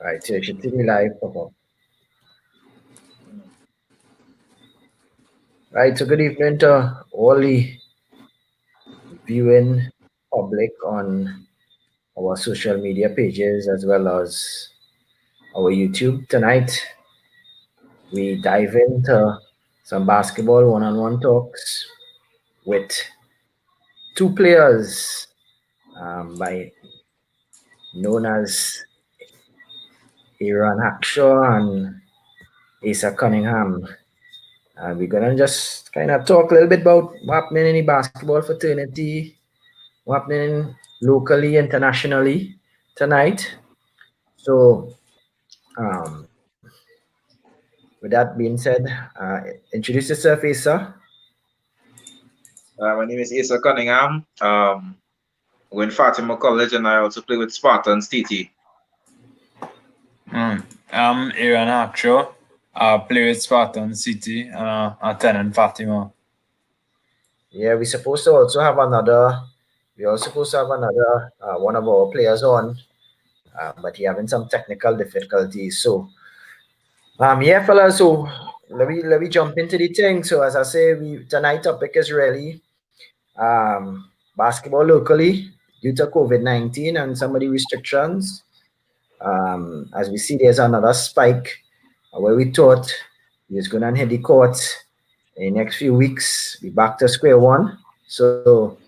Right, so you should see me live pop up. Right, so good evening to all the viewing public on our social media pages as well as our YouTube. Tonight, we dive into some basketball one-on-one talks with two players by known as Aaron Hackshaw and Asa Cunningham. We're gonna just kind of talk a little bit about what happening in the basketball fraternity, what happening locally, internationally tonight. So, um, with that being said, introduce yourself, Asa. My name is Asa Cunningham. Went Fatima College, and I also play with Spartans TT. I'm Aaron Hackshaw. I play with Spartan City and I attend Fatima. Yeah, we're supposed to also have another. We're also supposed to have another one of our players on, but he having some technical difficulties. So, yeah, fellas. So let me jump into the thing. So as I say, we tonight topic is really basketball locally due to COVID-19 and some of the restrictions. As we see, there's another spike where we thought he was going to hit the court in the next few weeks. Be back to square one. So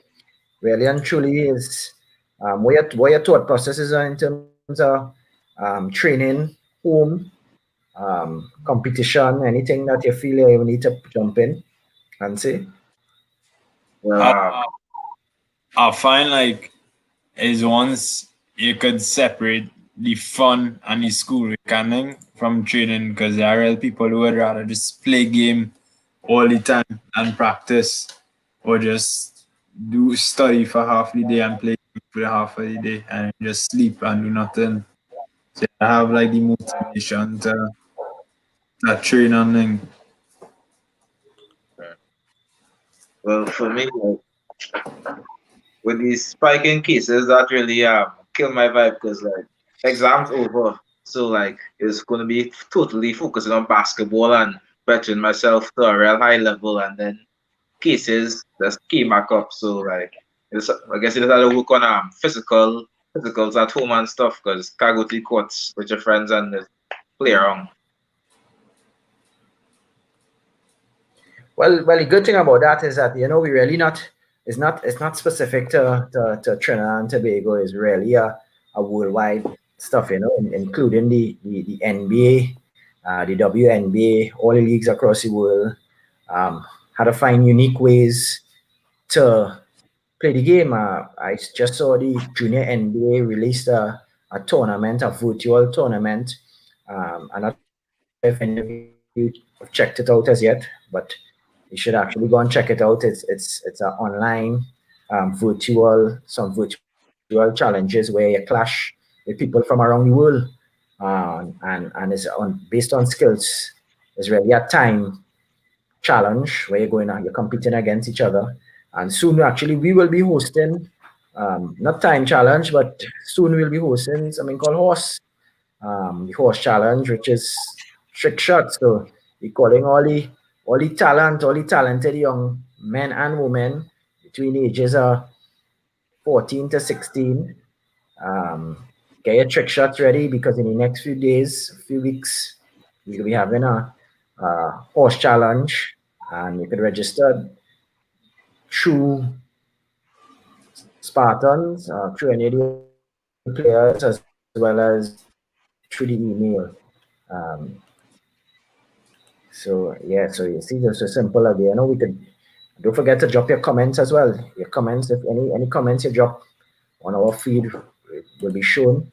really and truly is what your thought processes are in terms of training, home, competition, anything that you feel you need to jump in and say. I, Um, I find like is once you could separate the fun and the school reckoning from training because there are real people who would rather just play game all the time and practice or just do study for half the day and play for half of the day and just sleep and do nothing. So I have like the motivation to train and thing. well, for me, like, with these spiking cases, that really killed my vibe because like exams over, so like it's gonna be totally focusing on basketball and bettering myself to a real high level, and then cases just came back up. So like, I guess it's had to work on physicals at home and stuff because can't go to the courts with your friends and just play around. Well, the good thing about that is that we really not. It's not specific to Trinidad and Tobago. It's really a worldwide stuff. Including the NBA, the WNBA, all the leagues across the world. How to find unique ways to play the game. I just saw the junior NBA released a tournament, a virtual tournament. I'm not sure if any of you have checked it out as yet, but you should actually go and check it out. It's an online some virtual challenges where you clash with people from around the world, and it's based on skills. It's really a time challenge where you're competing against each other. And soon, actually, we will be hosting, not time challenge, but soon we'll be hosting something called the horse challenge, which is trick shots. So we're calling all the talented young men and women between the ages of 14 to 16. Um, get your trick shots ready because in the next few days, few weeks, we'll be having a horse challenge, and you could register through Spartans, through any of the players, as well as through the email. Um, so you see, just so simple again. We could don't forget to drop your comments as well. Your comments, if any comments you drop on our feed will be shown.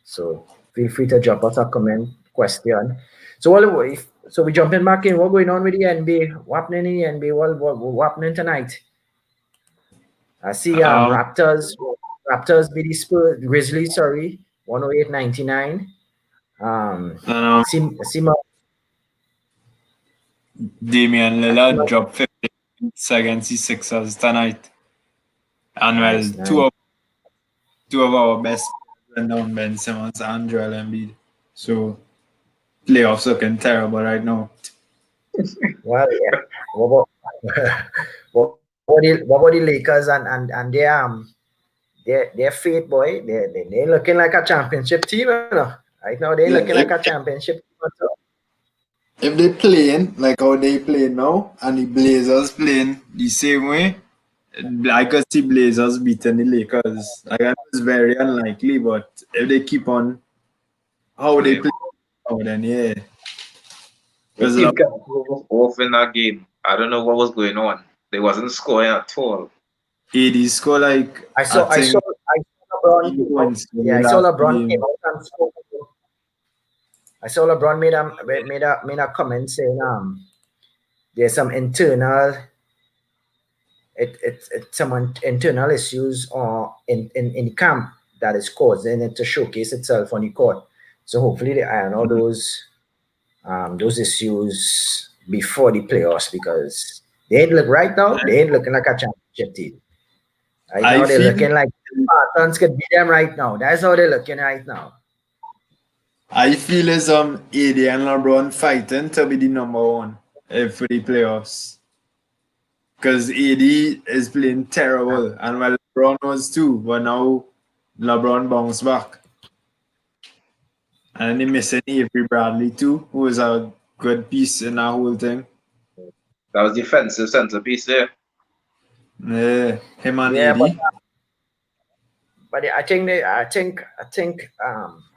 So feel free to drop us a comment question. So so we jumping back in. What going on with the NBA? What happening in the NBA? What happening tonight? I see Um, Raptors beat the Spurs Grizzlies, sorry, 108-99. and See Damian Lillard dropped 50 points against the Sixers tonight. And well, nice. two of our best went down Ben Simmons and Joel Embiid. So playoffs looking terrible right now. Well, yeah. What about what about the Lakers and their fate, boy? They looking like a championship team, you know. Right now, they Yeah, looking like a championship team. if they playing like how they play now, and the Blazers playing the same way, I could see Blazers beating the Lakers. Like I know it's very unlikely, but if they keep on how they Play. play, now, then yeah. The Because team kept off in that game. I don't know what was going on. They wasn't scoring at all. AD score like I I saw I saw think I saw LeBron 80 came out. points in the Yeah, I saw last LeBron came game. out and spoke. I saw LeBron made a comment saying there's some internal issues or in camp that is causing it to showcase itself on the court. So hopefully they iron all those issues before the playoffs because they ain't look right now. They ain't looking like a championship team. Right I now they're feel looking like Spartans could beat them right now. That's how they're looking right now. I feel is AD and LeBron fighting to be the number one for the playoffs. Because AD is playing terrible, and well, LeBron was too, but now LeBron bounced back. And they missing Avery Bradley too, who was a good piece in that whole thing. That was defensive centerpiece there. Yeah, him and Yeah, but AD. but I think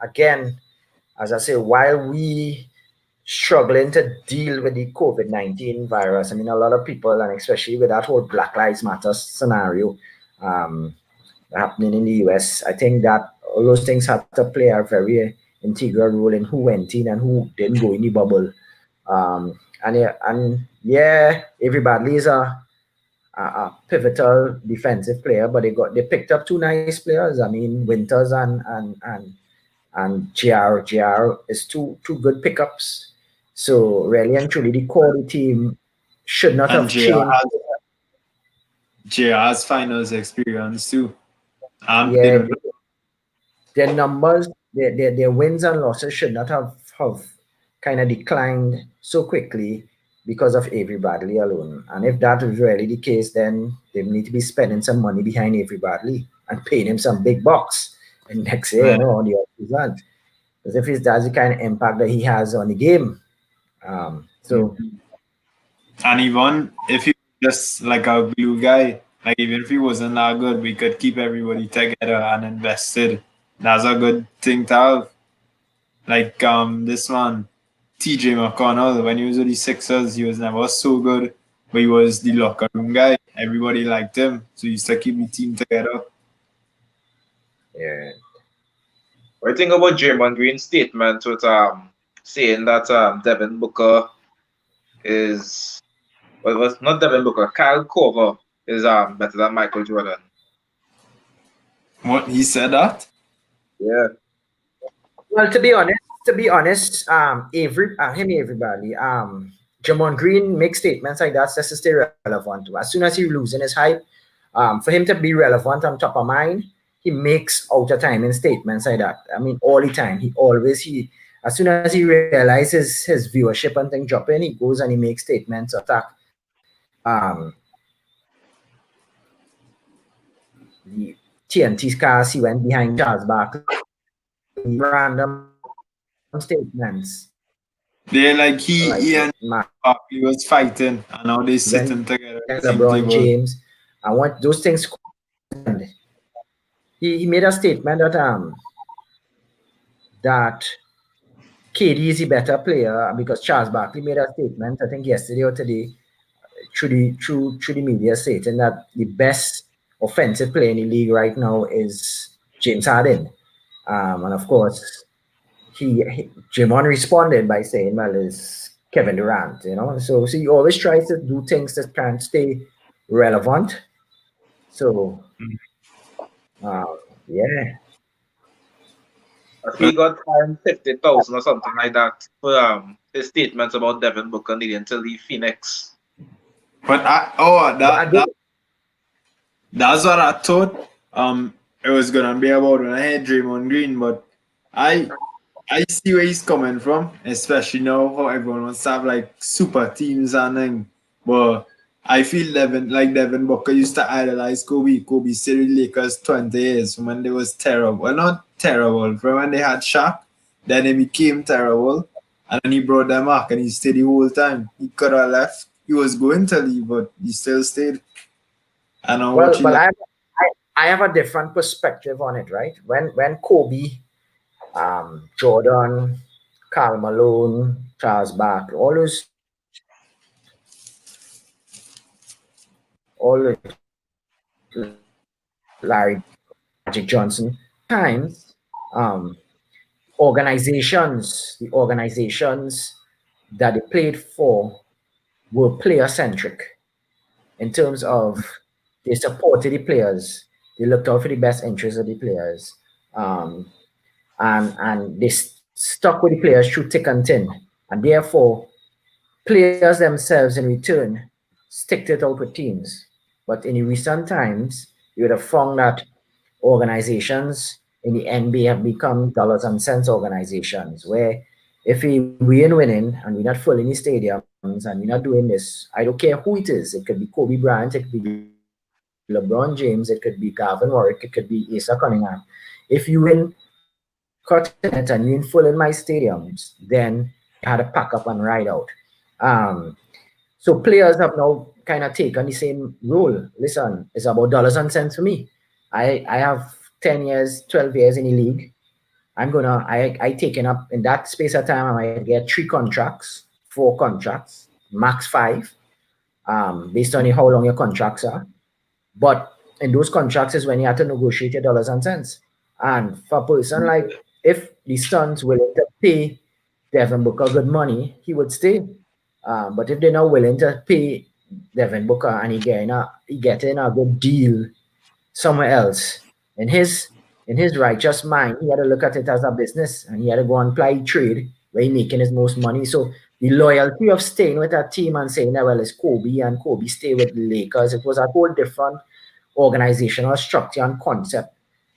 again, as I say, while we struggling to deal with the COVID-19 virus, I mean, a lot of people, and especially with that whole Black Lives Matter scenario um, happening in the US, I think that all those things had to play a very integral role in who went in and who didn't go in the bubble. And yeah, everybody is a pivotal defensive player, but they picked up two nice players. I mean, Winters and JR is two good pickups. So really and truly, the core of the team should not And have changed. JR has finals experience too. They Yeah, don't know. their numbers, their wins and losses should not have kind of declined so quickly because of Avery Bradley alone. And if that is really the case, then they need to be spending some money behind Avery Bradley and paying him some big bucks and next year, Yeah. on the season. Because if that's the kind of impact that he has on the game. So And even if he was just like a glue guy, like even if he wasn't that good, we could keep everybody together and invested. That's a good thing to have. Like this man, TJ McConnell, when he was with the Sixers, he was never so good, but he was the locker room guy. Everybody liked him, so he used to keep the team together. yeah, What do you think about Draymond Green's statement with saying that Devin Booker is well, it was not Devin Booker, Kyle Korver is better than Michael Jordan. What he said that? Yeah. well, to be honest, everybody, Jamon Green makes statements like that just to stay relevant. As soon as he losing his hype, for him to be relevant on top of mind, he makes out of time in statements like that. I mean, all the time. He as soon as he realizes his viewership and things drop in, he goes and he makes statements attack um the TNT cast. He went behind Charles Barkley, random statements They like like he and Barkley was fighting, and now they when sitting together at the same LeBron table. James. I want those things. He made a statement that KD is a better player because Charles Barkley made a statement, I think yesterday or today, through the media stating that the best offensive player in the league right now is James Harden. And of course, Jimon responded by saying, well, it's Kevin Durant, So he always tries to do things that can stay relevant. So uh, yeah. He got fined 50,000 or something like that for his statements about Devin Booker needing to leave Phoenix. But But that's what I thought. it was gonna be about when I had Draymond Green, but I I see where he's coming from, especially now how everyone wants to have like super teams and thing. But I feel Devin Booker used to idolize Kobe. Kobe stayed with Lakers 20 years from when they was terrible. Well, not terrible, from when they had Shaq, then they became terrible. And then he brought them back and he stayed the whole time. He could have left. He was going to leave, but he still stayed. And I'm watching Well, like I have a different perspective on it, right? When Kobe, Jordan, Karl Malone, Charles Barkley, all those Larry Magic Johnson, times the organizations that they played for were player centric in terms of they supported the players, they looked out for the best interests of the players, um, and they stuck with the players through thick and thin, and therefore players themselves in return sticked it out with teams. But in the recent times, you would have found that organizations in the NBA have become dollars and cents organizations where if we ain't winning and we're not filling the stadiums and we're not doing this, I don't care who it is. It could be Kobe Bryant, it could be LeBron James, it could be Gavin Warwick, it could be Asa Cunningham. If you ain't cutting it and you ain't filling my stadiums, then you had to pack up and ride out. Um, So players have now kind of taken the same role. Listen, it's about dollars and cents for me. I have 10 years, 12 years in the league. I taken up in that space of time. I might get three contracts, four contracts, max five, based on how long your contracts are. But in those contracts is when you have to negotiate your dollars and cents. And for a person like if the Suns willing to pay Devin Booker good money, he would stay. But if they're not willing to pay Devin Booker and he getting a good deal somewhere else, in his righteous mind, he had to look at it as a business and he had to go and apply trade where he making his most money. So the loyalty of staying with that team and saying that well it's Kobe and Kobe stay with the Lakers, it was a whole different organizational structure and concept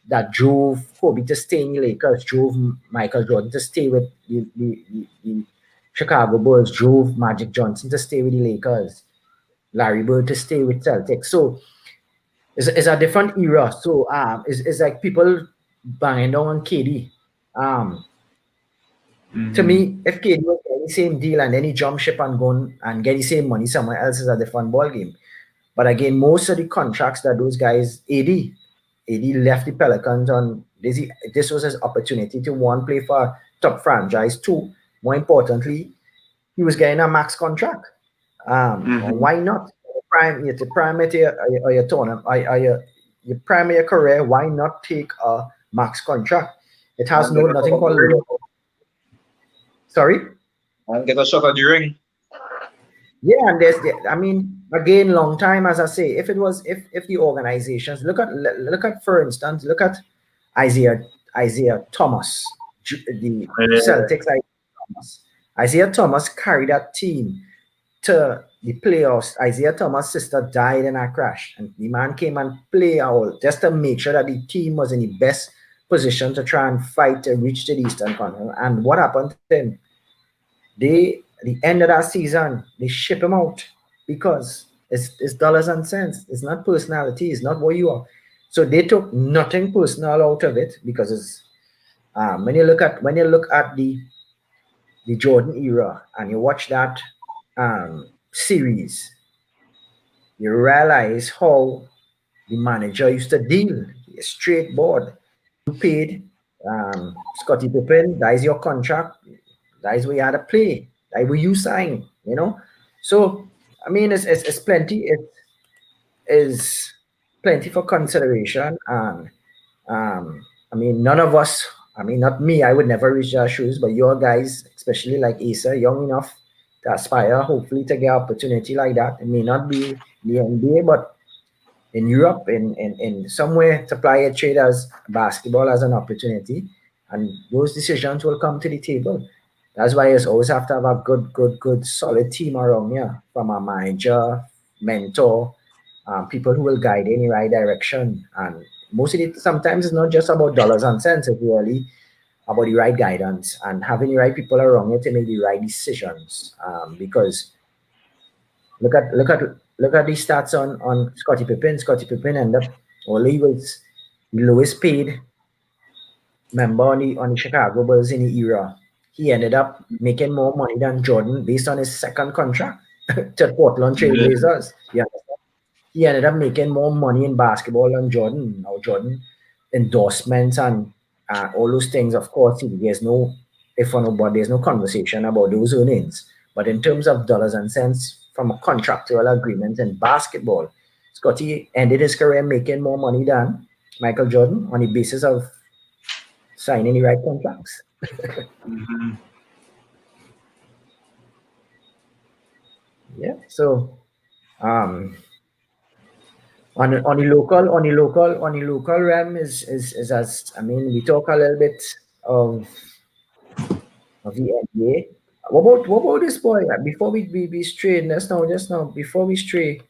that drove Kobe to stay in the Lakers, drove Michael Jordan to stay with the Chicago Bulls, drove Magic Johnson to stay with the Lakers, Larry Bird to stay with Celtics. So it's a different era. So it's like people banging down on KD. Um, to mm-hmm. me, if KD was getting the same deal and then he jump ship and go and get the same money somewhere else is a different ball game. But again, most of the contracts that those guys, AD left the Pelicans on this was his opportunity to one play for a top franchise. Two, more importantly, he was getting a max contract. Mm-hmm. Why not? It's a prime at your tournament, your prime of your career. Why not take a max contract? It has And get no a shot nothing of the called. ring. Sorry. And get a shot of the ring. Yeah, and I mean, again, long time, as I say, if the organizations look at for instance, look at Isaiah Isaiah Thomas, the Yeah. Celtics. Thomas. Isaiah Thomas carried that team to the playoffs. Isaiah Thomas' sister died in a crash, and the man came and played out just to make sure that the team was in the best position to try and fight to reach to the Eastern Conference. And what happened to him? The end of that season, they ship him out because it's dollars and cents. It's not personality. It's not what you are. So they took nothing personal out of it because it's when you look at the Jordan era and you watch that series, you realize how the manager used to deal. Straight board. You paid Scottie Pippen, that is your contract. That is where you had to play. That is where you sign. So, I mean, it's plenty. It is plenty for consideration. And I mean, none of us, I mean, not me, I would never reach their shoes, but your guys, especially like Asa, young enough to aspire, hopefully, to get opportunity like that. It may not be the NBA, but in Europe, in somewhere to play a trade as basketball as an opportunity, and those decisions will come to the table. That's why you always have to have a good, solid team around you, from a manager, mentor, people who will guide you in the right direction. And most of it sometimes it's not just about dollars and cents. It's really about the right guidance and having the right people around you to make the right decisions. Because look at look at look at the stats on Scottie Pippen. Scottie Pippen ended up only he was the lowest paid member on the Chicago Bulls in the era. He ended up making more money than Jordan based on his second contract to Portland Yeah. Trailblazers. Yeah, he ended up making more money in basketball than Jordan. Now Jordan endorsements and all those things. Of course, there's no if or no but there's no conversation about those earnings. But in terms of dollars and cents from a contractual agreement in basketball, Scotty ended his career making more money than Michael Jordan on the basis of signing the right contracts. Mhm. Yeah. So um, on the local realm is as I mean we talk a little bit of of the NBA. What about this boy? Before we stray, just now before we stray,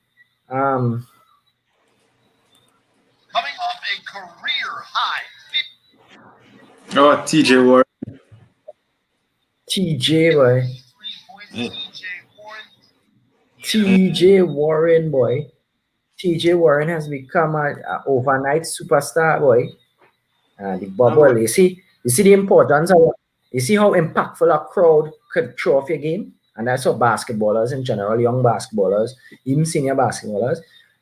um, Oh, TJ Warren. TJ boy, Yeah. TJ Warren boy, TJ Warren has become a overnight superstar boy. The No, boy. bubble. You see the importance of you see how impactful a crowd could throw off your game, and that's how basketballers in general, young basketballers, even senior basketballers,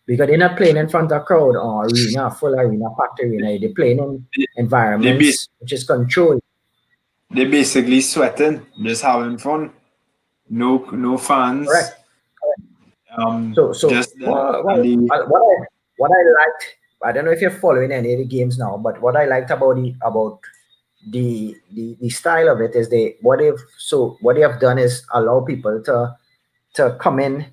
because they're not playing in front of a crowd or arena, full arena, packed arena. They're playing in They, they, bas- environments which is controlled. they basically sweating, just having fun. No fans. Correct. So Just them what what and the what I what I liked. I don't know if you're following any of the games now, but what I liked about the style of it is what they have done is allow people to come in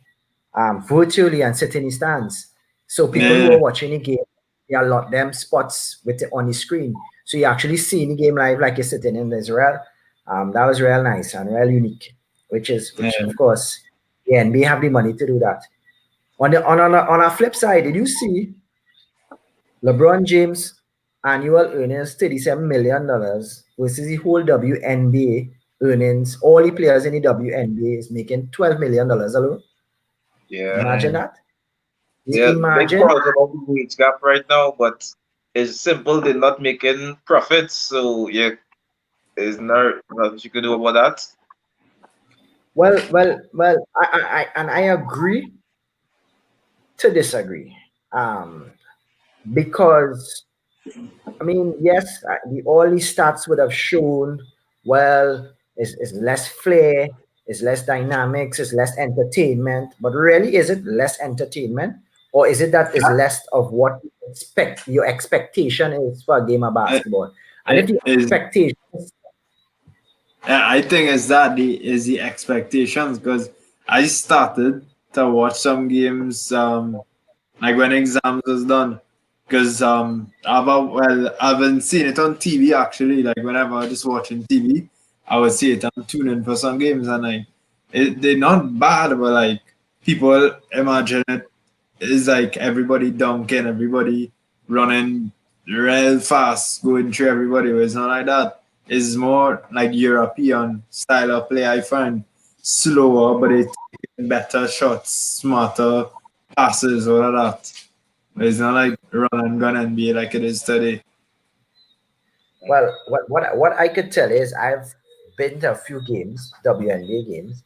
virtually and sit in the stands. So people who yeah, are watching the game, they allot them spots on the screen. So you actually see the game live like you're sitting in Israel. That was real nice and real unique, which yeah. of course the NBA have the money to do that. On a flip side, did you see LeBron James annual earnings $37 million versus the whole WNBA earnings. All the players in the WNBA is making $12 million alone. Yeah. Imagine Man. that. Yeah, big Imagine. calls about the wage gap right now, but it's simple. They're not making profits, so yeah, there's nothing you can do about that. Well. And I agree to disagree. Um, because I mean, yes, all these stats would have shown, well, it's less flair, it's less dynamics, it's less entertainment. But really, is it less entertainment? Or is it that is less of what your expectation is for a game of I, basketball? And if it the is. expectation I think is that the expectations because I started to watch some games like when exams was done because I haven't seen it on TV actually like whenever I just watching TV I would see it and tune in for some games and they're not bad but like people imagine it is like everybody dunking everybody running real fast going through everybody but it's not like that it's more like European style of play I find slower but it's better shots smarter passes all of that. It's not like run and gun NBA like it is today. well, what I could tell is I've been to a few games, WNBA games,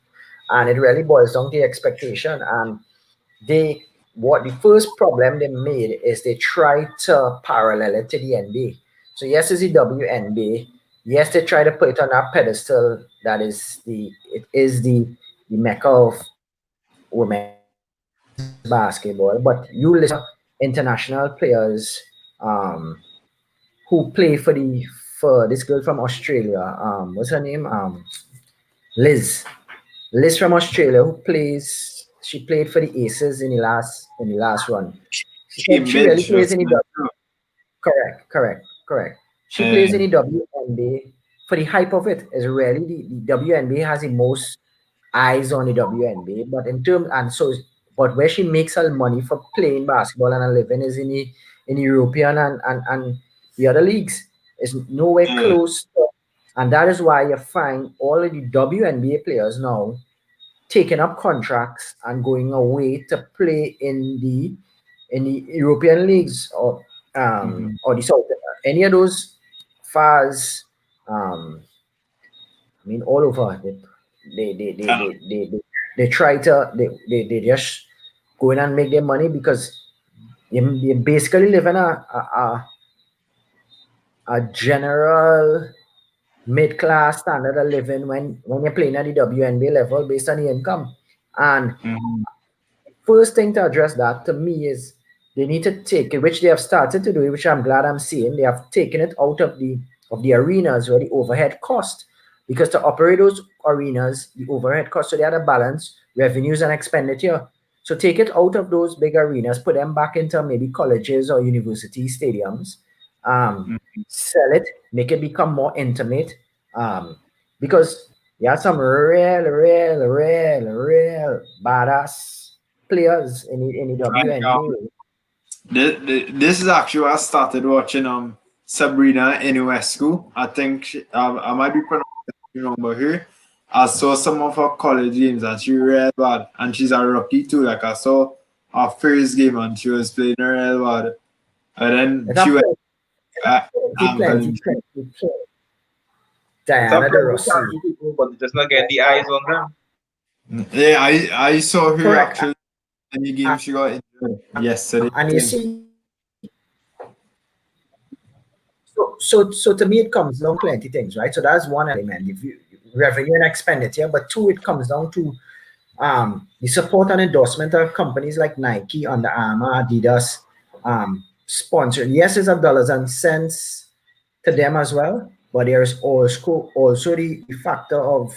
and it really boils down to expectation. And they what the first problem they made is they tried to parallel it to the NBA. So yes, it's the WNBA. Yes, they try to put it on a pedestal that is the mecca of women's basketball. But you listen international players who play for this girl from Australia. What's her name? Liz. Liz from Australia who plays. She played for the Aces in the last run. She really Cambridge plays was in the correct. She plays in uh, the WNBA. For the hype of it is really the WNBA has the most eyes on the WNBA, but in terms and so but where she makes her money for playing basketball and a living is in European and the other leagues. It's nowhere Yeah. close. And that is why you find all of the WNBA players now taking up contracts and going away to play in the European leagues Mhm. or the South, any of those fars. I mean, all over. They they they Uh, they they, they, they try to they just go in and make their money because they basically live in a general mid class standard of living when you're playing at the WNBA level based on the income. And mhm. first thing to address that to me is they need to take it, which they have started to do, which I'm glad I'm seeing. They have taken it out of the arenas where the overhead cost. Because to operate those arenas, the overhead cost, so they had to balance revenues and expenditure. So take it out of those big arenas, put them back into maybe colleges or university stadiums, um, sell it, make it become more intimate. Um, because you have some real badass players in the Like, WNBA. this is actually where I started watching Sabrina Ionescu. I think I might be pronouncing it wrong, but here I saw some of her college games and she real bad, and she's a rookie too. Like I saw her first game and she was playing real bad, and then There's she a went. I, plenty, I'm plenty, telling you, plenty, plenty. It's a Diana de plenty Rossi. talented people, but they're just not getting the eyes on them. yeah, I saw her Correct. actually in the game she got injured yesterday. And I you think. see, so to me, it comes down to plenty things, right? So that's one element, if you revenue and expenditure, but two, it comes down to the support and endorsement of companies like Nike, Under Armour, Adidas, sponsored. Yes, it's of dollars and cents to them as well, but there's also the factor of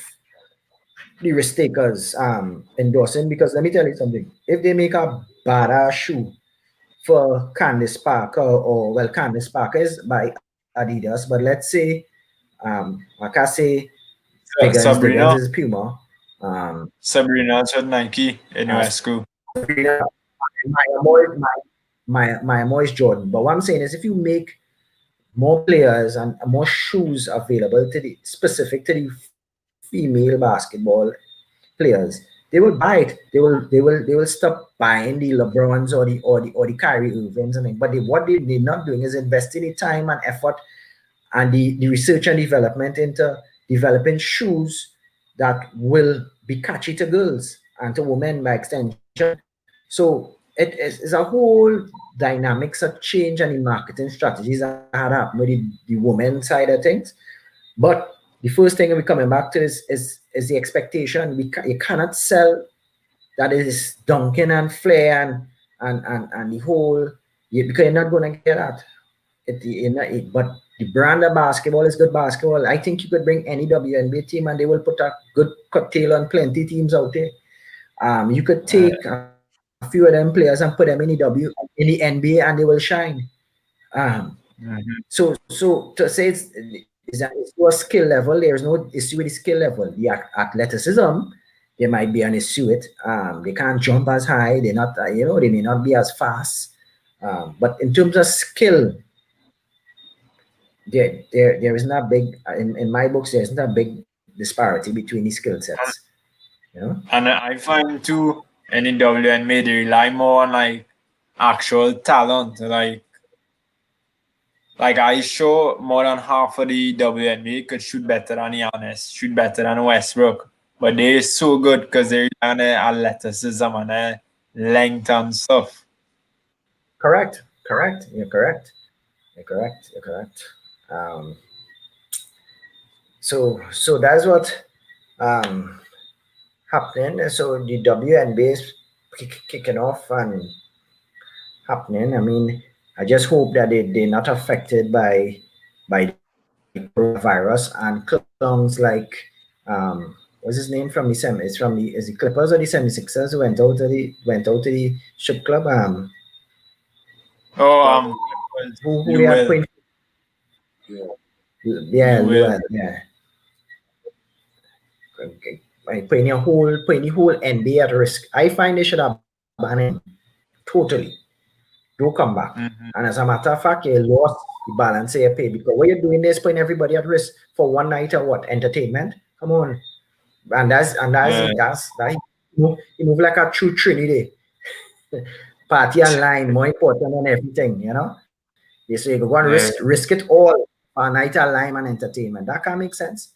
the risk takers endorsing. Because let me tell you something: if they make a badass shoe for Candice Parker, or well, Candice Parker is by Adidas, but let's say like I say Diggins Sabrina, is Puma. Um, Sabrina's with Nike in uh, school. Sabrina, my Moise Jordan. But what I'm saying is, if you make more players and more shoes available to the specific to the female basketball players, they will buy it. They will stop buying the LeBrons or the Kyrie Irvings and but what they're not doing is investing the time and effort and the research and development into developing shoes that will be catchy to girls and to women by extension. So it's a whole dynamics of change and in marketing strategies that had happened with the women side of things. But the first thing we're coming back to is the expectation. You cannot sell that is dunking and flair and the whole because you're not going to get that. But the brand of basketball is good basketball. I think you could bring any WNBA team and they will put a good cocktail on plenty teams out there. You could take a few of them players and put them in the NBA and they will shine. Um, Mhm. so to say it's to a skill level, there's no issue with the skill level. The athleticism, there might be an issue with. They can't jump as high. They're not, they may not be as fast. But in terms of skill, there isn't a big in my books. There isn't a big disparity between the skill sets. You know. And I find too in WNBA they rely more on like actual talent. Like I show more than half of the WNBA could shoot better than Giannis, shoot better than Westbrook. But they're so good because they rely on their athleticism and their length and stuff. Correct. Correct. You're correct. You're correct. You're correct. Um, so that's what um, happening. So the WNBA is kicking off and happening. I mean, I just hope that they're not affected by the coronavirus and clowns like what's his name from the it's from the is the Clippers or the 76ers who went out to the strip club. Oh, Who they you had will, playing? Yeah. Yeah, you will. Luan. Yeah, okay. Like putting the whole NBA at risk. I find they should have banned him totally. don't come back. Mm-hmm. And as a matter of fact, you lost the balance of your pay because what you're doing is putting everybody at risk for one night or what entertainment. Come on, and that's Yeah, it. That you move like a true Trinity. Party online more important than everything. They say you go and yeah. risk it all for a night of lime and entertainment. That can't make sense.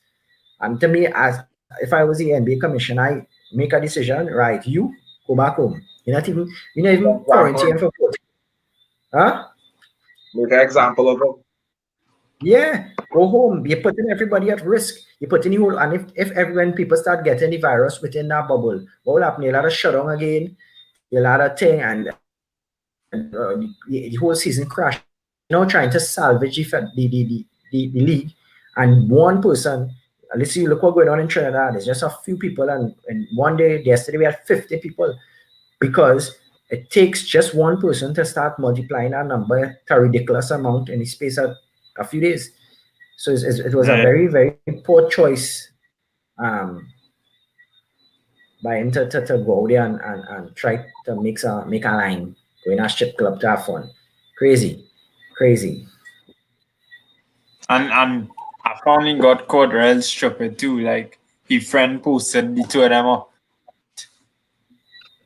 And to me, as if I was the NBA commissioner, I make a decision. Right, you go back home. You're not even quarantining Example. for 14. Huh? Make an example of them. Yeah, go home. You're putting everybody at risk. You're putting you, and if everyone people start getting the virus within that bubble, what will happen? You'll have to shut down again. You'll have a thing, and the whole season crash. You're now trying to salvage the league, and one person. Let's see, look what going on in Trinidad. There's just a few people, and one day, yesterday, we had 50 people because it takes just one person to start multiplying that number to a ridiculous amount in the space of a few days. So it was a Yeah. very, very poor choice um, by him to go there and try to make a line, go in a strip club to have fun. Crazy, crazy. And I found he got caught real stupid too. Like his friend posted the two of them up,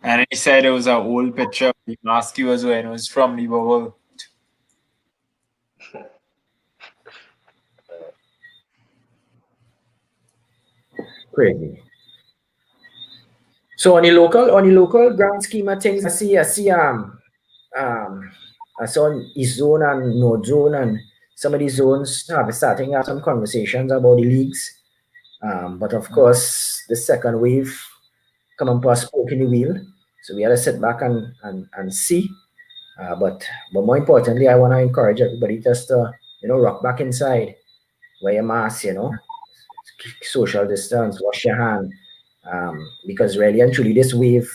and he said it was an old picture. The mask he was wearing was from the bubble. Crazy. So on the local grand scheme of things, um I saw East Zone and North Zone and some of these zones have starting to have some conversations about the leagues. But of course, the second wave come and put a spoke in the wheel. So we had to sit back and see. But more importantly, I want to encourage everybody just to rock back inside, wear your mask, social distance, wash your hand, because really and truly this wave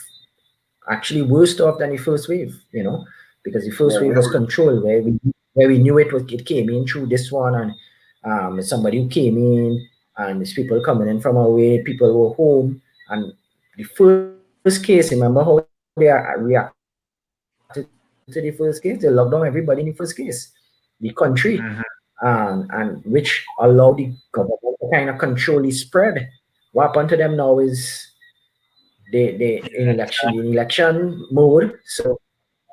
actually worse off than the first wave, because the first Yeah, wave was really. controlled where we knew it came in through this one and somebody who came in and there's people coming in from away, people were home and the first case, remember how they reacted to the first case? They locked down everybody in the first case. The country and which allowed the government to kind of control the spread. What happened to them now is they in election mode. So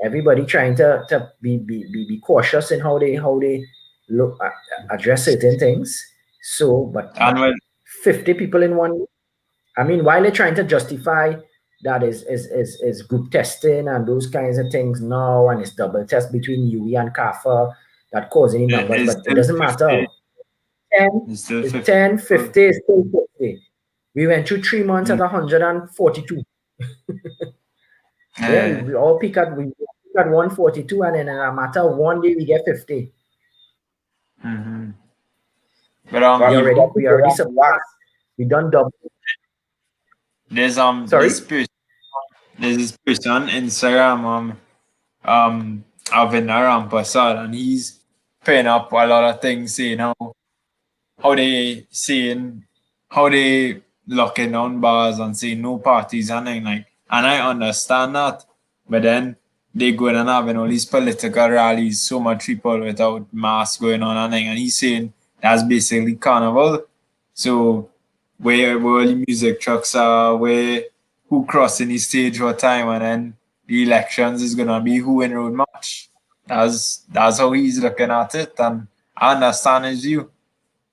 everybody trying to be cautious in how they look address certain things. So, but And well, 50 people in one. I mean, while they're trying to justify that is group testing and those kinds of things now, and it's double test between UE and CAFA that cause any numbers, it's but it still doesn't 50. matter. 10 It's still is 50 10, people. 50 is still 50. We went through 3 months at Mm. 142. Yeah, Uh, we peak at 142, and then in a matter of one day we get 50. mhm. But We But he, already some we people already want to surpassed. relax. We done double. there's Sorry. this person on Instagram Avin Arampasad, and he's putting up a lot of things saying how they saying how they locking down bars and saying no parties and thing like, and I understand that, but then they going and having all these political rallies, so much people without masks going on and thing, and he's saying that's basically carnival. So where all the music trucks are, where who crossing the stage what time, and then the elections is gonna be who in road march. That's how he's looking at it, and I understand his view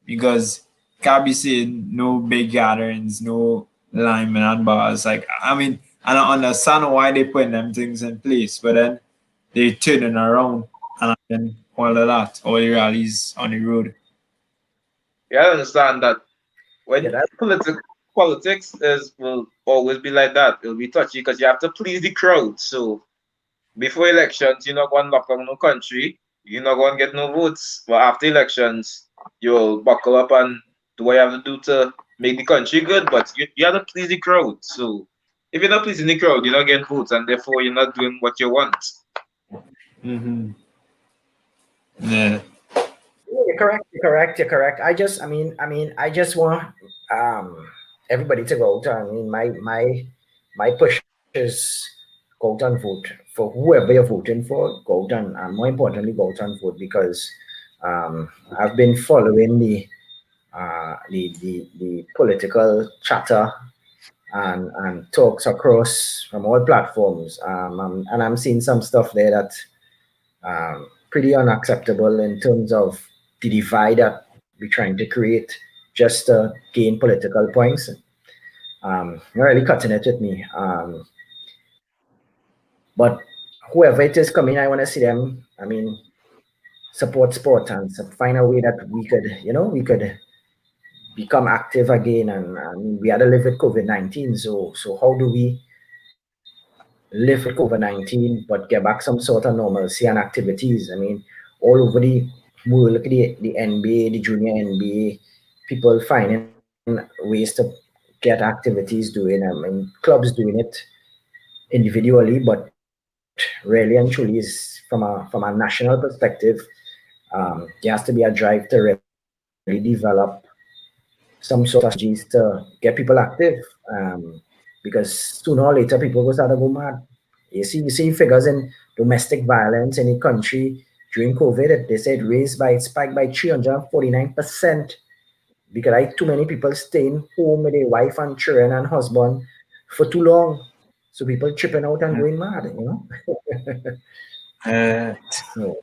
because can't be saying no big gatherings, no linemen and bars. Like I mean, and I understand why they putting them things in place, but then they turning around and then all of that, all the rallies on the road. Yeah, I understand that Yeah, when politics is will always be like that. It'll be touchy because you have to please the crowd. So before elections, you're not going to lock down no country. You're not going to get no votes. But after elections, you'll buckle up and do what you have to do to make the country good. But you have to please the crowd. So if you're not pleasing the crowd, you're not getting votes, and therefore you're not doing what you want. Mm-hmm. Yeah. yeah, you're correct. You're correct. You're correct. I just want everybody to go out. I mean, my push is go out and vote for whoever you're voting for, go out and more importantly, go out and vote because I've been following the political chatter and talks across from all platforms, and I'm seeing some stuff there that pretty unacceptable in terms of the divide that we're trying to create just to gain political points. Really cutting it with me. But whoever it is coming, I want to see them. I mean, support sport and find a way that we could become active again. And we had to live with COVID-19. So how do we live with COVID-19 but get back some sort of normalcy and activities? I mean, all over the world, look at the NBA, the junior NBA, people finding ways to get activities doing. I mean, clubs doing it individually, but really and truly is from a national perspective, there has to be a drive to really develop some sort of strategies to get people active, because sooner or later people will start to go mad. You see figures in domestic violence in the country during COVID. They said it spiked by 349% because I too many people staying home with their wife and children and husband for too long. So people tripping out and going mad. Uh, So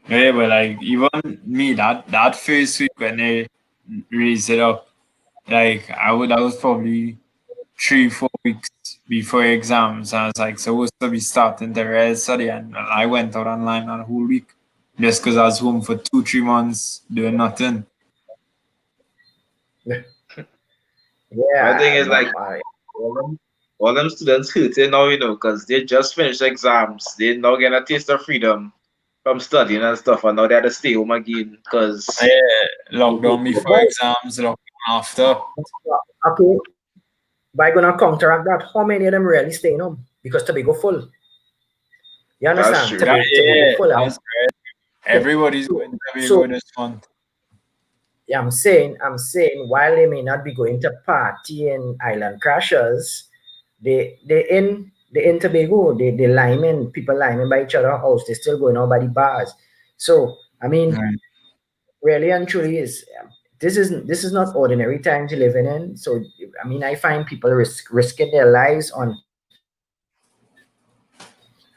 yeah, but like even me, that first week when they raised it up, like I was probably 3 4 weeks before exams. I was like supposed to be starting the rest study, and I went out online on a whole week just because I was home for 2 3 months doing nothing. My thing yeah, is like all them, all them students hurting now, because they just finished exams. They now get a taste of freedom from studying and stuff, and now they have to stay home again because Yeah, lockdown before exams, lockdown after. okay, by gonna counteract that, how many of them really staying home? Because Tobago full. You that's understand? true. That, Tobago yeah, full. that's right. Everybody's So, going to be so good this month. yeah, I'm saying, while they may not be going to party in island crashers, they in Tobago, they liming, people liming by each other house. They still going out by the bars. So I mean, Right. really and truly is this is not ordinary times you're living in. So I mean, I find people risking their lives on.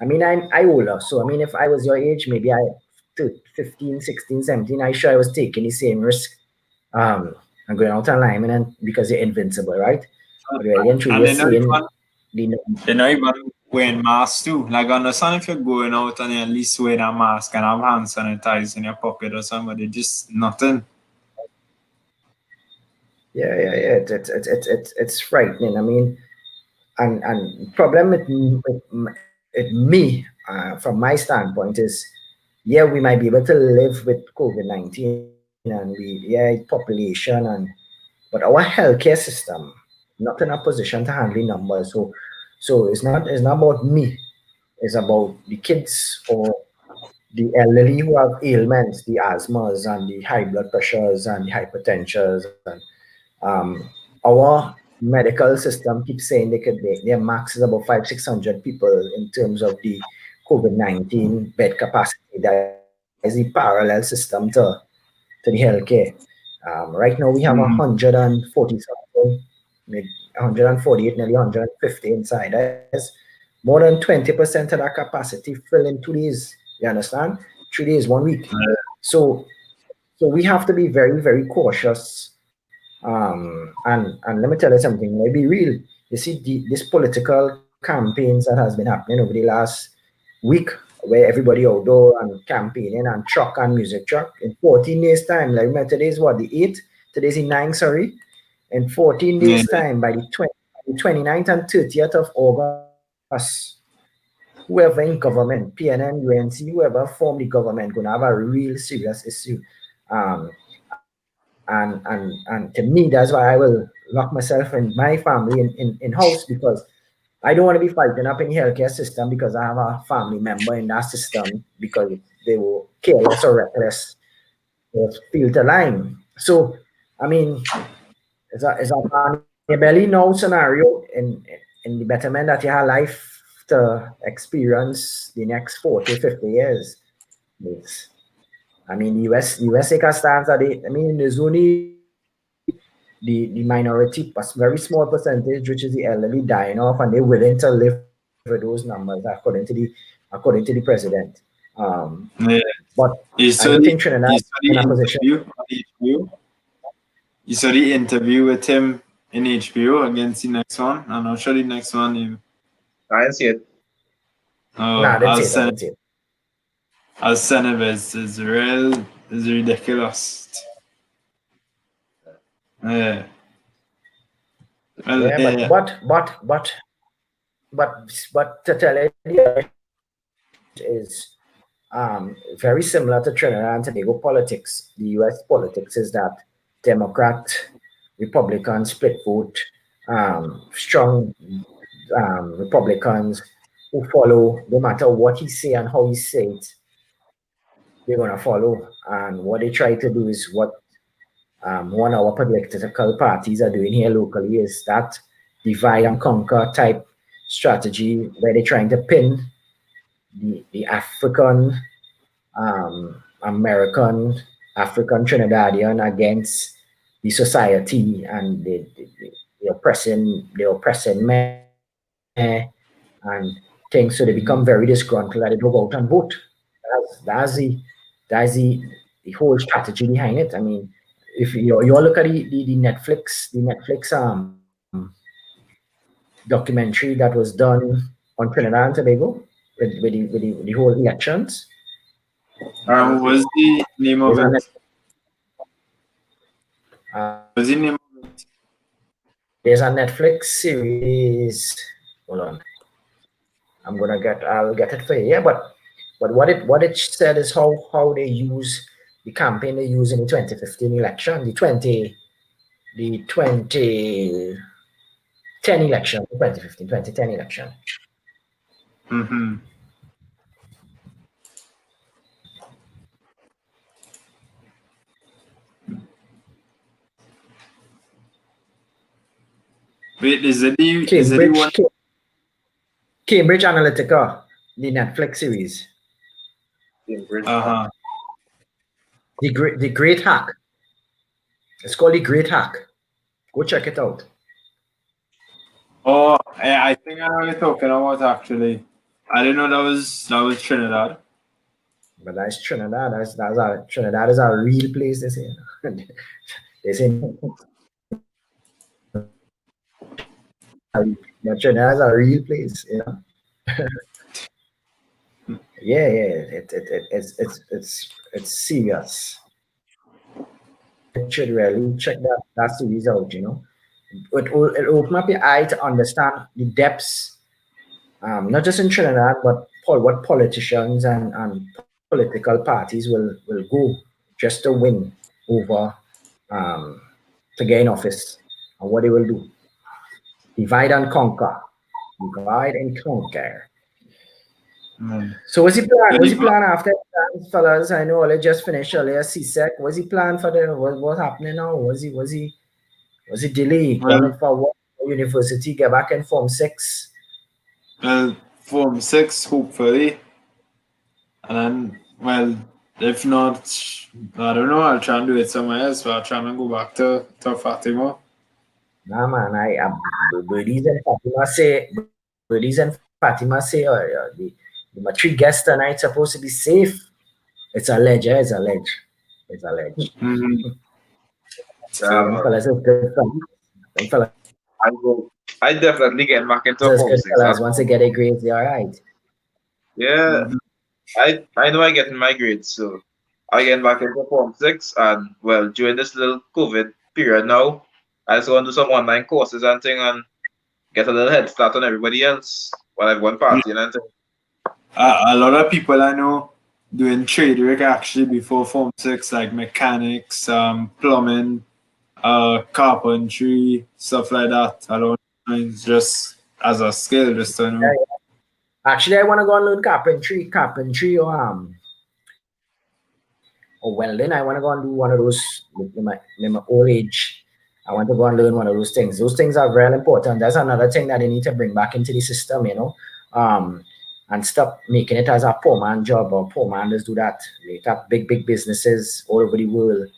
I mean, I'm older, so I mean, if I was your age, maybe I 15, 16, 17, I sure I was taking the same risk, and going out and lineman and because you're invincible, right? But really and truly, And you're seeing the they're not even wearing masks too. Like, I understand if you're going out and you're at least wearing a mask and have hand sanitizer in your pocket or something, but they just nothing. yeah. It's frightening. I mean, and problem with me, from my standpoint, is yeah, we might be able to live with COVID-19 and population but our healthcare system not in a position to handle numbers. So it's not about me. It's about the kids or the elderly who have ailments, the asthmas and the high blood pressures and the hypertensions. And our medical system keeps saying their max is about 500-600 people in terms of the COVID-19 bed capacity. That is the parallel system to the healthcare. Right now we have Mhm. 140 something, 148, nearly 150 inside. That's more than 20% of that capacity fill in 2 days. You understand? 3 days, 1 week. So we have to be very, very cautious. And let me tell you something. Let me be real. You see, this political campaigns that has been happening over the last week, where everybody outdoor and campaigning and truck and music truck in 14 days time. Like remember, today's what, the 8th? Today's the 9th, sorry. In 14 Yeah. days time, by the 29th and 30th of August, whoever in government, PNN, UNC, whoever form the government, gonna have a real serious issue. Um, and to me, that's why I will lock myself and my family in house, because I don't want to be fighting up in the healthcare system because I have a family member in that system because they were careless or reckless or failed to line. So, I mean, it's a funny thing. barely know scenario in the betterment that you have life to experience the next 40, 50 years. It's, I mean, USA can stand at it. I mean, there's only the minority, a very small percentage, which is the elderly dying off, and they're willing to live with those numbers according to the president. Yeah. But I don't think Trinidad You is saw in the a position. interview on HBO. You saw the interview with him in HBO against the next one. I'm not sure the next one. I didn't see it. Nah, Oh, I didn't see it. I didn't see it. I'll send it. It's real. It's ridiculous. Yeah. Well, Yeah, yeah. but to tell you, the other is very similar to Trinidad and Tobago politics. The U.S. politics is that Democrat, Republican split vote, strong Republicans who follow no matter what he say and how he say it, they're gonna follow. And what they try to do is what one of our political parties are doing here locally is that divide and conquer type strategy where they're trying to pin the African American, African Trinidadian against the society and the oppressing men and things. So they become very disgruntled that they don't go out and vote. That's the whole strategy behind it. I mean, if you all look at the Netflix documentary that was done on Trinidad and Tobago with the whole elections, I haven't seen What's it. the name of there's a it? What's the name of it? there's a Netflix series. Hold on, I'll get it for you. Yeah, but what it said is how they use the campaign they use in the 2015 election, the 2010 election, 2010 election. Mm-hmm. Wait, is it the one? Cambridge Cambridge Analytica, the Netflix series, Cambridge. Uh-huh. the Great Hack. It's called the Great Hack. Go check it out. Oh, I think I know what you're talking about actually. I didn't know that was Trinidad. But that's Trinidad. Trinidad is a real place. They say. They say Trinidad is a real place. Yeah, yeah. It's serious. Should really check that series out. It open up your eye to understand the depths, not just in Trinidad, but what politicians and political parties will go just to win over um, to gain office and what they will do. Divide and conquer. Divide and conquer. Mm. So what's the plan? But What's the, the plan after that, fellas? I know they just finished earlier CSEC. What's the plan for what's happening now? Was he delay? well, Going for what university? Get back in Form 6? well, Form 6, hopefully. And then, well, if not, I don't know, I'll try and do it somewhere else, but I'll try and go back to Fatima. Nah, man. Birdies and Fatima say, the matric guest tonight supposed to be safe. It's alleged. Yeah, it's alleged. It's alleged. Mm-hmm. So them Um, fellas is good fellas. Them fellas I will. I definitely get back is into good Form fellas. Six. Once they get their grades, they're all right. Yeah, Mm-hmm. I know I get in my grades, so I get back into Form 6, and well, during this little COVID period now, I just want to do some online courses and thing and get a little head start on everybody else while I've one party and thing. A lot of people I know doing trade work actually before Form 6, like mechanics, plumbing, carpentry, stuff like that. I don't know, just as a skill, just to Yeah, know. yeah. Actually, I want to go and learn carpentry or welding. I want to go and do one of those in my old age. I want to go and learn one of those things. Those things are very important. That's another thing that they need to bring back into the system, um, and stop making it as a poor man job or poor man just do that. They have big businesses all over the world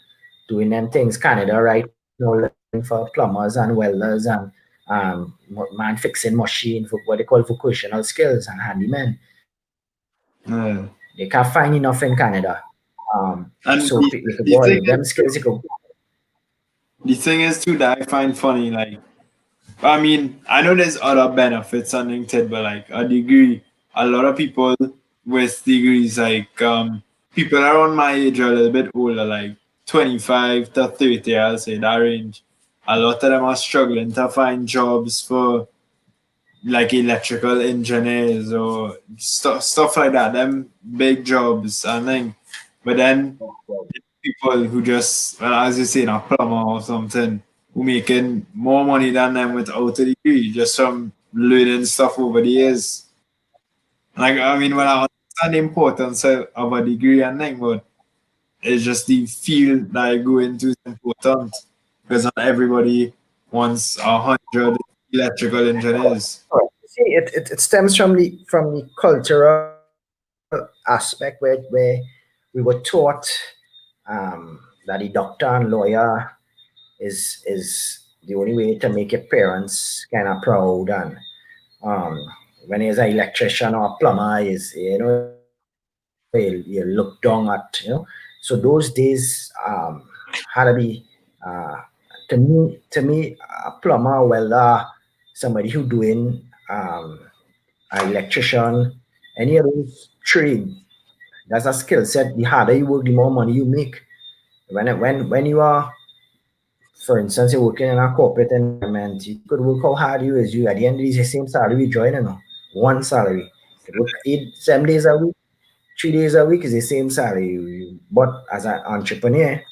doing them things. Canada right now looking for plumbers and welders and man fixing machine for what they call vocational skills and handymen. They can't find Yeah. enough in Canada. So you And could go them the skills. thing You could is, the thing is too that I find funny, like, I mean, I know there's other benefits on LinkedIn, but like a degree, a lot of people with degrees, like people around my age or a little bit older, like 25 to 30, I'll say that range. A lot of them are struggling to find jobs for like electrical engineers or stuff like that. Them big jobs, I think. But then people who just, well, as you say, a plumber or something, who making more money than them without a degree, just from learning stuff over the years. Like, I mean, when I understand the importance of a degree and thing, but it's just the field that I go into is important because not everybody wants 100 electrical engineers. Right. See, it stems from the cultural aspect where we were taught that the doctor and lawyer is the only way to make your parents kind of proud and um, when he's an electrician or a plumber is you look down at. So those days had to be uh, to me a plumber welder somebody who doing an electrician any of those trade that's a skill set. The harder you work the more money you make when you are, for instance, you're working in a corporate environment, you could work how hard you is. You at the end of the same salary you join, one salary. You could work 7 days a week, 3 days a week is the same salary. But as an entrepreneur,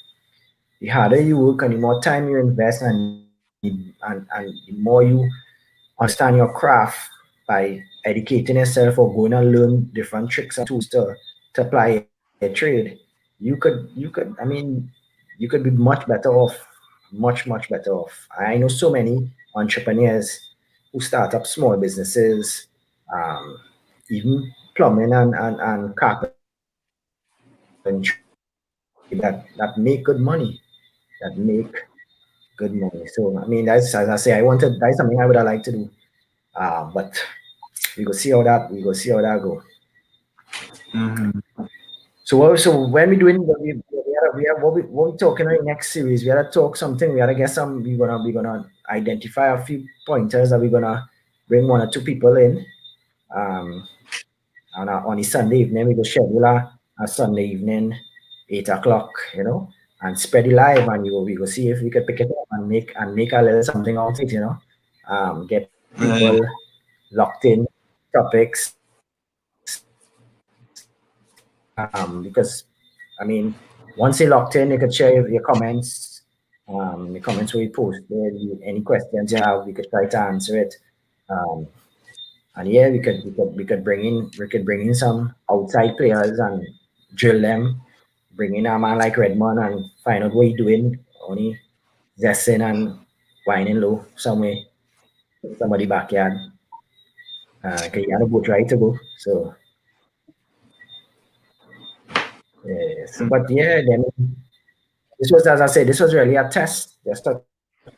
the harder you work and the more time you invest and the more you understand your craft by educating yourself or going and learn different tricks and tools to apply a trade, you could I mean you could be much better off, much better off. I know so many entrepreneurs who start up small businesses, um, even plumbing and carpentry that make good money, that make good money. So I mean that's as I say, that's something I would have liked to do. But we go see how that go. Mm-hmm. So when we doing we have what we talking in the next series? We gotta talk something. We gotta get some. We're gonna identify a few pointers that we're gonna bring one or two people in. Um, on a Sunday evening, we go schedule a Sunday evening, 8 o'clock. And spread it live, and we go see if we could pick it up and make a little something out of it. Get people Yeah. locked in topics. Because I mean, once you're locked in, you can share your comments, the comments we post there. Any questions you have, we could try to answer it. Um, and yeah, we could bring in some outside players and drill them. Bring in a man like Redmond and find out what he's doing. Only zesting and whining low somewhere, somebody backyard. Cause he had a boat ride to go. So yes, but yeah, then this was, as I said, this was really a test just to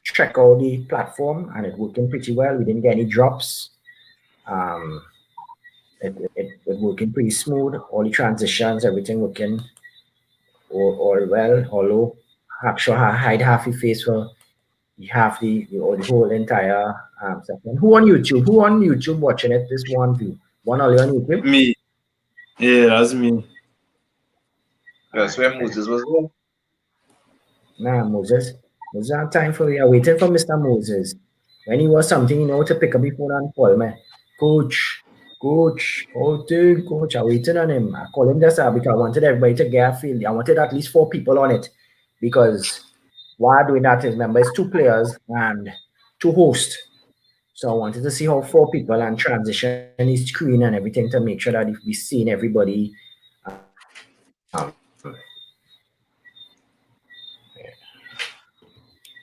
check out the platform, and it working pretty well. We didn't get any drops. Um, it working pretty smooth. All the transitions, everything working all well. Although sure hide half the face for you have or the whole entire section. Who on YouTube? Who on YouTube watching it? This one view. One only on YouTube. Me. Yeah, that's me. All That's right. where Moses was there. Nah, Moses. Moses had time for you. Waiting for Mr. Moses. When he was something, to pick up the phone and call me. Coach, coach, how thing, coach. I waiting on him. I call him this because I wanted everybody to get a feel. I wanted at least 4 people on it. Because why doing that is remember it's 2 players and 2 hosts. So I wanted to see how 4 people and transition his screen and everything to make sure that if we seeing everybody um,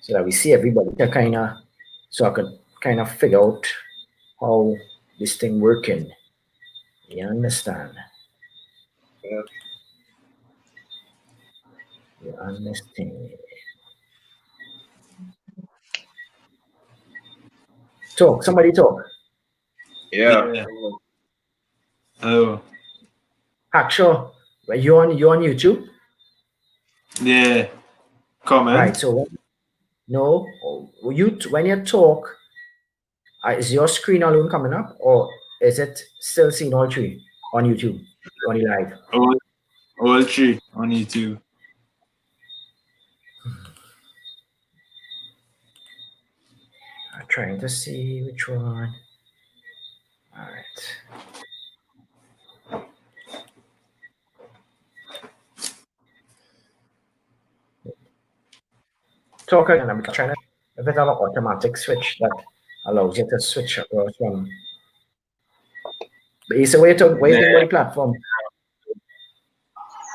so that we see everybody to kind of, so I could kind of figure out how this thing working. You understand? Yeah. You understand? Talk. Somebody talk. Yeah. Yeah. Oh, Hackshaw, you on YouTube? yeah. Right. Comment. So no, when you talk, is your screen alone coming up, or is it still seeing all three on YouTube, on the live? All, all three on YouTube. I'm trying to see which one. All right. Talk again. I'm trying to. If it have an automatic switch that allows you to switch across from. But it's a way to Yeah. waiting about the platform.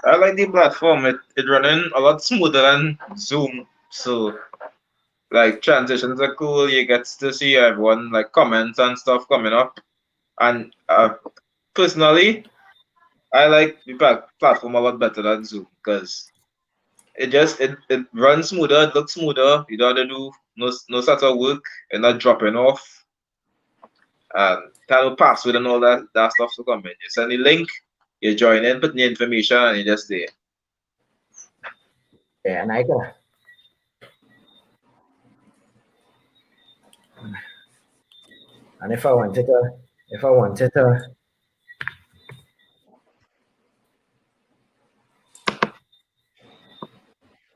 I like the platform. It running a lot smoother than Zoom. So like transitions are cool. You get to see everyone like comments and stuff coming up. And personally, I like the platform a lot better than Zoom because it runs smoother, it looks smoother. You don't have to do no sort of work and not dropping off and kind of password and all that stuff to come in. You send the link, you join in, put in your information, and you just there. Yeah, and I can. And if I wanted to,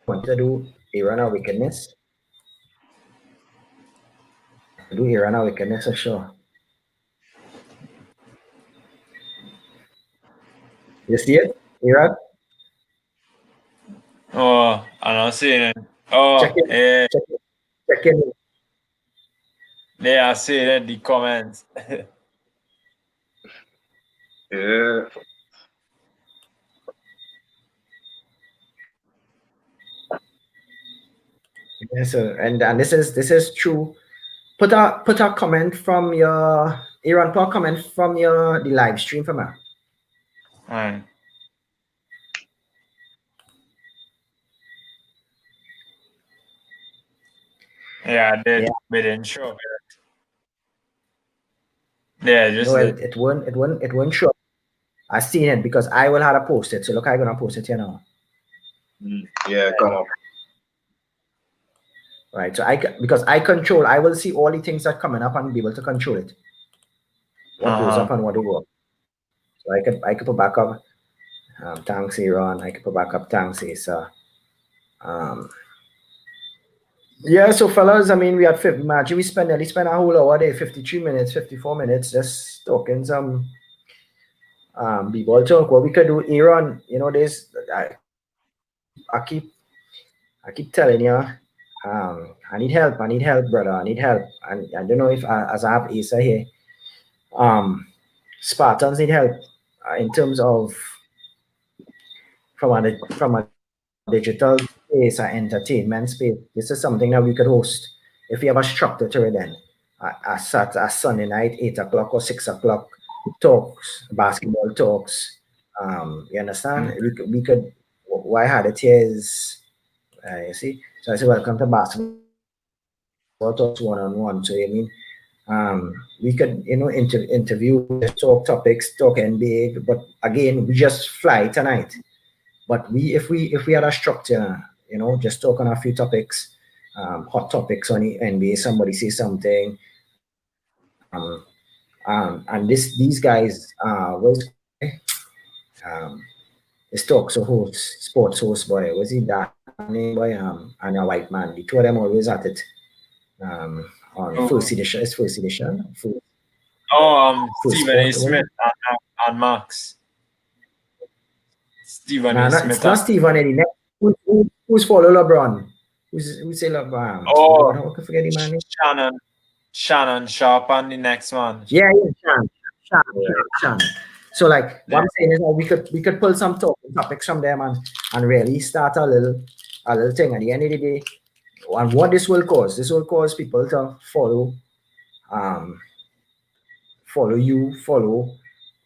wanted to do Irana wickedness, do Irana wickedness for sure. You see it, Iran? Oh, I'm not seeing it. Oh, Check it, yeah. check it, check it. They are saying it in the comments. Yeah. Yes, sir. And this is true. Put a comment from your Iran. Put a comment from your the live stream from her. Right. Yeah, I did. Yeah. We didn't show it. Yeah, No, just it, did. it won't it won't it won't show. I seen it because I will have to post it. So look, I'm gonna post it here now. Yeah, come up. Right. So because I control, I will see all the things that coming up and be able to control it. What goes Uh-huh. up and what do go up. So I could put back up. Thanks, Iran. I could put back up. Thanks, Asa. Um, yeah. So fellas, I mean, we had imagine we spent a whole hour there, 53 minutes, 54 minutes, just talking some b-ball talk. What we could do, Iran. This I keep telling you. I need help. I need help, brother. I need help. And I don't know if as I have Asa here, um, Spartans need help in terms of from a digital space, an entertainment space. This is something that we could host if we have a structure to it. Then a Sunday night, 8 o'clock or 6 o'clock talks, basketball talks. You understand? We could. Why I had it here is you see. So I say welcome to basketball talks 1-on-1. So I mean, we could interview, just talk topics, talk NBA. But again, we just fly tonight. But if we had a structure, just talk on a few topics, hot topics on the NBA. Somebody say something, and these guys, what's his called boy? Um, this talk so host, sports host boy, was he that name boy? And a white man. The two of them always at it. On first Oh, edition, it's first edition, first Stephen A. sport. Was Smith it? and Max. Stephen Nah, A. no, it's Smith not and Stephen Eddie. Who's follow LeBron? Who say LeBron? oh, Lord, how can I forget the man name? Shannon Sharp and the next one. Yeah, yeah, Shan, Yeah. Shan. So like what Yeah. I'm saying is that we could pull some topics from them and really start a little thing. At the end of the day, And what this will cause people to um, follow you, follow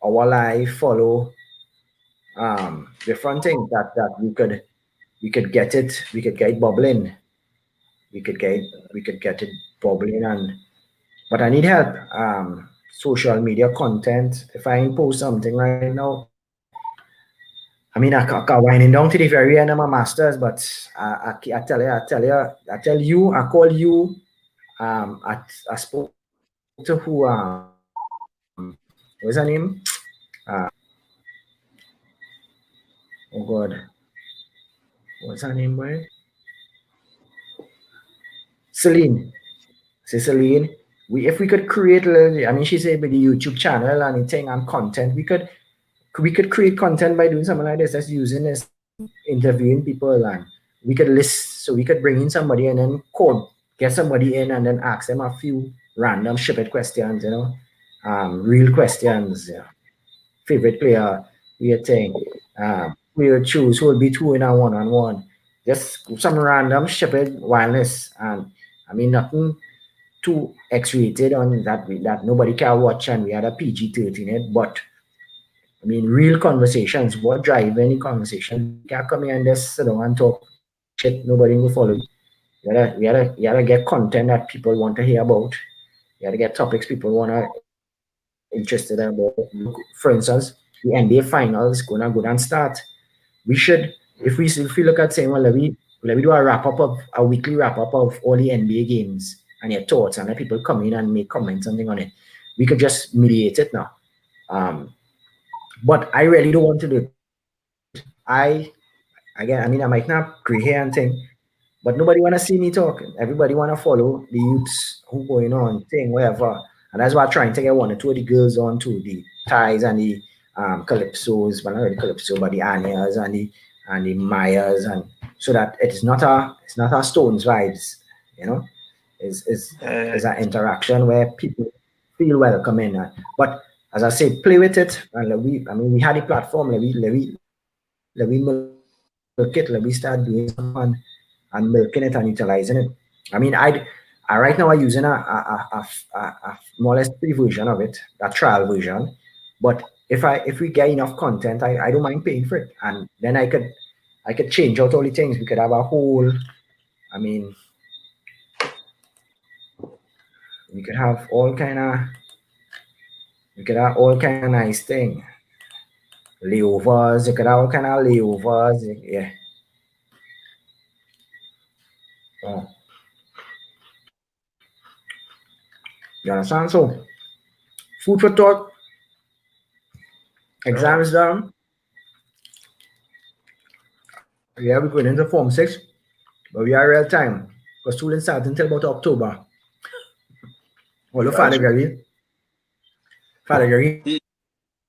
our life, follow different things that we could get it, we could get it bubbling, we could get it bubbling, and but I need help. Social media content. If I post something right now, I mean, I winding down to the very end of my masters, but I tell you, I call you. I spoke to who? What's her name? Oh God, what's her name, boy? Celine. Say Celine. If we could create, I mean, she said with the YouTube channel and anything and content, we could create content by doing something like this. That's using this, interviewing people, and we could list. So we could bring in somebody and then code, get somebody in and then ask them a few random stupid questions. Real questions. Yeah. Favorite player, weird thing. We would choose who would be two in a one-on-one. Just some random stupid wildness, and I mean nothing too X-rated on that nobody can watch, and we had a PG-13 it, but I mean real conversations. What drive any conversation? You can't come here and just sit down and talk shit. Nobody will follow you. You gotta get content that people want to hear about. You gotta get topics people wanna interested about. Look, for instance, the NBA finals gonna go and start. We should, if we look at saying, well, let me do a wrap up of a weekly wrap up of all the NBA games and your thoughts, and let people come in and make comments something on it. We could just mediate it now. Um, but I really don't want to do it. I mean, I might not gray hair and thing, but nobody wanna see me talk. Everybody wanna follow the youths who going on thing, whatever. And that's why I'm trying to get one or two of the girls on to the ties and the calypsos, but not really calypso, but the Anyas and the Mayas, and so that it's not a Stones vibes, you know. Is an interaction where people feel welcome in. But as I say, play with it, and I mean we had a platform. Let me milk it. Let me start doing some fun and milking it and utilizing it. I mean, I right now I'm using a more or less free version of it, a trial version. But if we get enough content, I don't mind paying for it, and then I could change out all the things. We could have a whole. I mean, we could have all kind of we could have all kind of nice thing. Layovers, you could have all kind of layovers. Yeah. Oh, you understand? So food for thought. Yeah. Exams done. Yeah, we're going into Form 6, but we are real time. Because students start until about October. Although Gotcha. Father Gary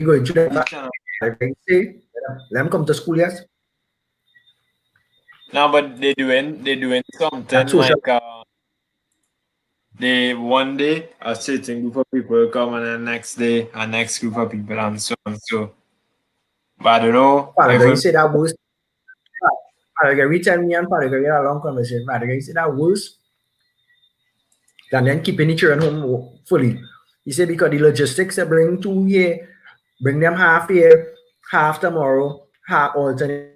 going through that. Father Gary Teacher. say, let them come to school, yes. No, but they doing That something social like they one day a certain group of people come and the next day a next group of people and so on. So but I don't know Father if Gary say that worse. Father Gary tell me and Father Gary had a long conversation. Father Gary say that worse than then keeping the children home fully. He said because the logistics they bring 2 year, bring them half here, half tomorrow, half alternate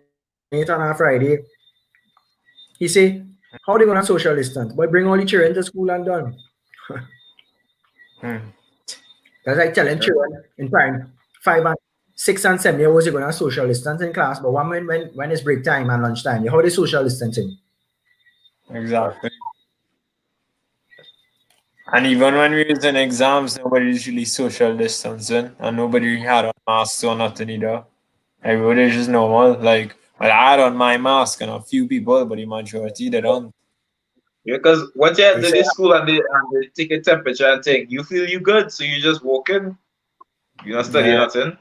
on a Friday. He say, how they gonna social distance? Boy, bring all the children to school and done. hmm. That's like telling Yeah. children in time, 5 and 6 and 7 years you're gonna social distance in class, but when it's break time and lunchtime, how they social distancing? Exactly. And even when we was in exams, nobody usually social distancing and nobody had on masks or nothing either. Everybody just normal. Like well, I had on my mask and a few people, but the majority they don't. Yeah, because once you He enter said, the school and they take a temperature and thing, you feel you good, so you just walk in. You're not studying Yeah. nothing.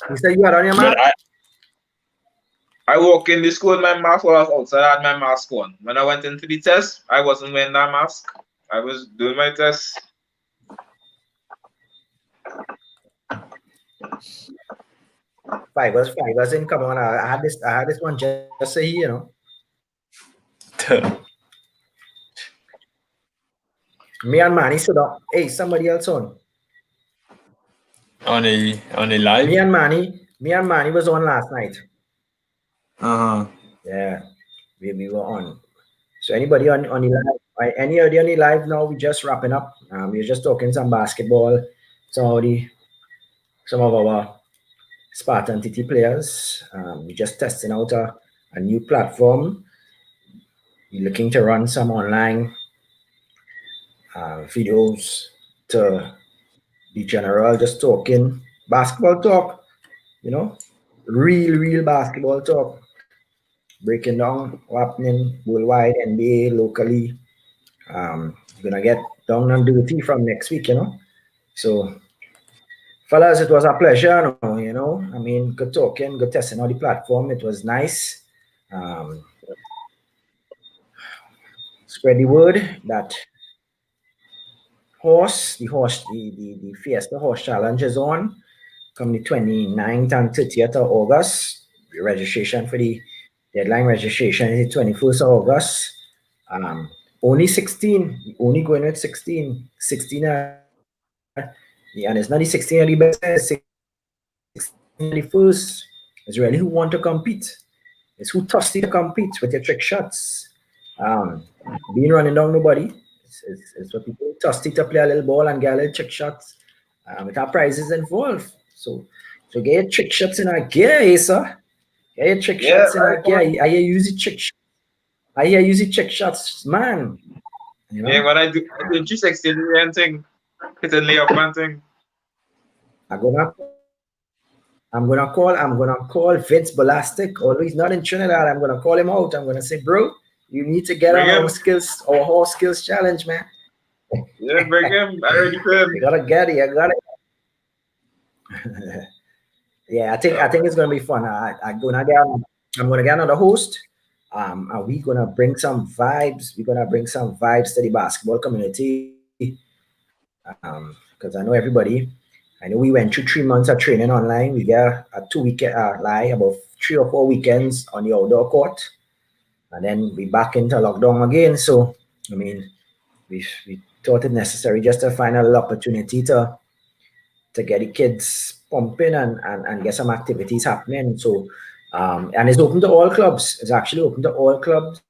he said you had on your But mask? I walk in the school with my mask while I was outside. I had my mask on. When I went into the test, I wasn't wearing that mask. I was doing my test. Fibers in, come on. I had this one just say, Me and Manny stood up. Hey, somebody else on. On the live. Me and Manny was on last night. Uh-huh. Yeah, we were on. So anybody on the live, anybody on the live now? We just wrapping up. We're just talking some basketball. Some of the some of our Spartan TT players. We're just testing out a new platform. We're looking to run some online videos to be general, just talking basketball talk. You know, real basketball talk. Breaking down what's happening worldwide, NBA, locally. We're gonna get down and dirty from next week, you know. So, fellas, it was a pleasure. You know, I mean, good talking, good testing on the platform. It was nice. Um, Spread the word that the Fiesta Horse Challenge is on come the 29th and 30th of August. The registration for the deadline registration is the 21st of August. Only 16, only going with 16. 16 and it's not the 16 are the best, it's 16 are the first. It's really who want to compete. It's who thirsty to compete with your trick shots. Um, Being running down nobody. It's for people thirsty to play a little ball and get a little trick shots. With our prizes involved. So get your trick shots in our gear, eh, sir. Get your trick Yeah, shots in right our gear. on. I hear you use the trick shots. I hear you use the trick shots, man. You Yeah, know? when I do 360 and thing, hit and lay up and thing. I'm gonna I'm gonna call Vince Bolastic, although he's not in Trinidad. I'm gonna call him out. I'm gonna say, bro, you need to get Bring on our him. skills, our horse skills challenge, man. Yeah, bring him. I ready for You him. gotta get it. You gotta. Yeah, I think it's gonna be fun. I'm gonna get another host. And we gonna bring some vibes. We're gonna bring some vibes to the basketball community. Because I know everybody. I know we went through 3 months of training online. We get a 2 week about 3 or 4 weekends on the outdoor court, and then we back into lockdown again. So I mean, we thought it necessary just to find a little opportunity to get the kids pumping and get some activities happening. So, and it's open to all clubs. It's actually open to all clubs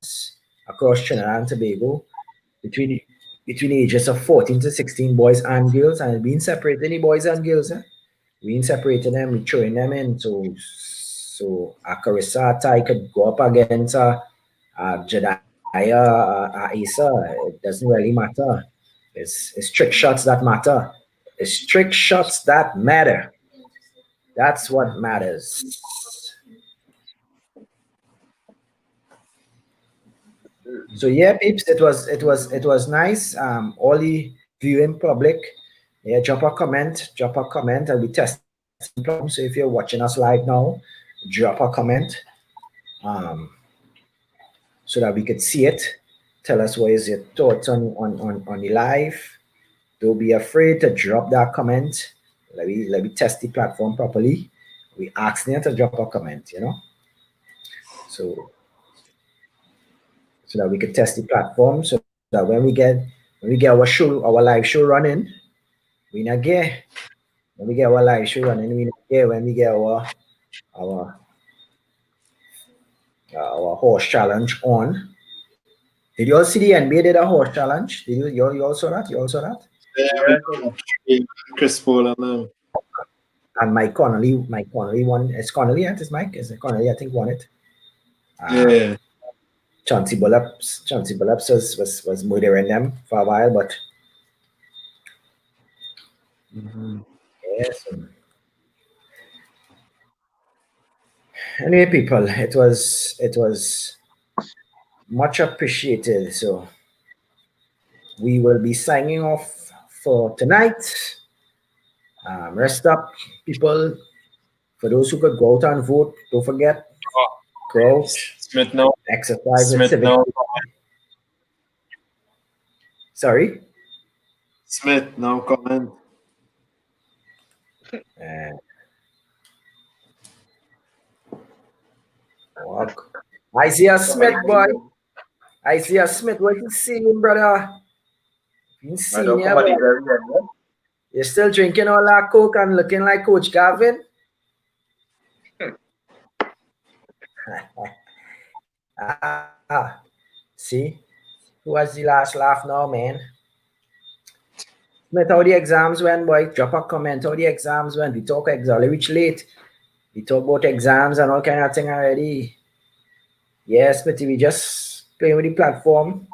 across Trinidad and Tobago between between the ages of 14 to 16 boys and girls, and being separating the boys and girls. We ain't separating them, we throwing them in. So a Carissa Ty could go up against Jediah Asa. It doesn't really matter. It's trick shots that matter. It's trick shots that matter. That's what matters. So yeah, peeps, it was nice. All the viewing public, yeah, drop a comment. I'll be testing the platform. So if you're watching us live now, drop a comment, um, so that we could see it. Tell us what is your thoughts on the live. Don't be afraid to drop that comment. Let me test the platform properly. We asking you to drop a comment, so so that we could test the platform, so that when we get our live show running, we not get when we get our live show running, we not get when we get our our horse challenge on. Did you all see the NBA did a horse challenge? Did you all saw that? You all saw that? Yeah, Yeah, we I think. got Chris Paul and them. And Mike Connolly won. It's Connolly, yeah, it's Mike. Is it Connolly? I think won it. Um, Yeah. Chauncey Billups was murdering them for a while, but Mhm. yes. Anyway, people, it was much appreciated. So we will be signing off for tonight. Rest up, people. For those who could go out and vote, don't forget, Oh, go out, Smith now. exercise with Smith civic. now. Sorry. Smith now comment. Uh, walk. Isaiah Somebody Smith, call boy. him. I see a Smith. What you seeing, brother? Been I seeing don't you, come at the boy. very end. You're still drinking all that coke and looking like Coach Gavin? Ah, see? Who has the last laugh now, man? Smith, how the exams went, boy? Drop a comment. How the exams went? We talk exam. We reach late. We talk about exams and all kind of thing already. Yes, Smithy, we just playing with the platform.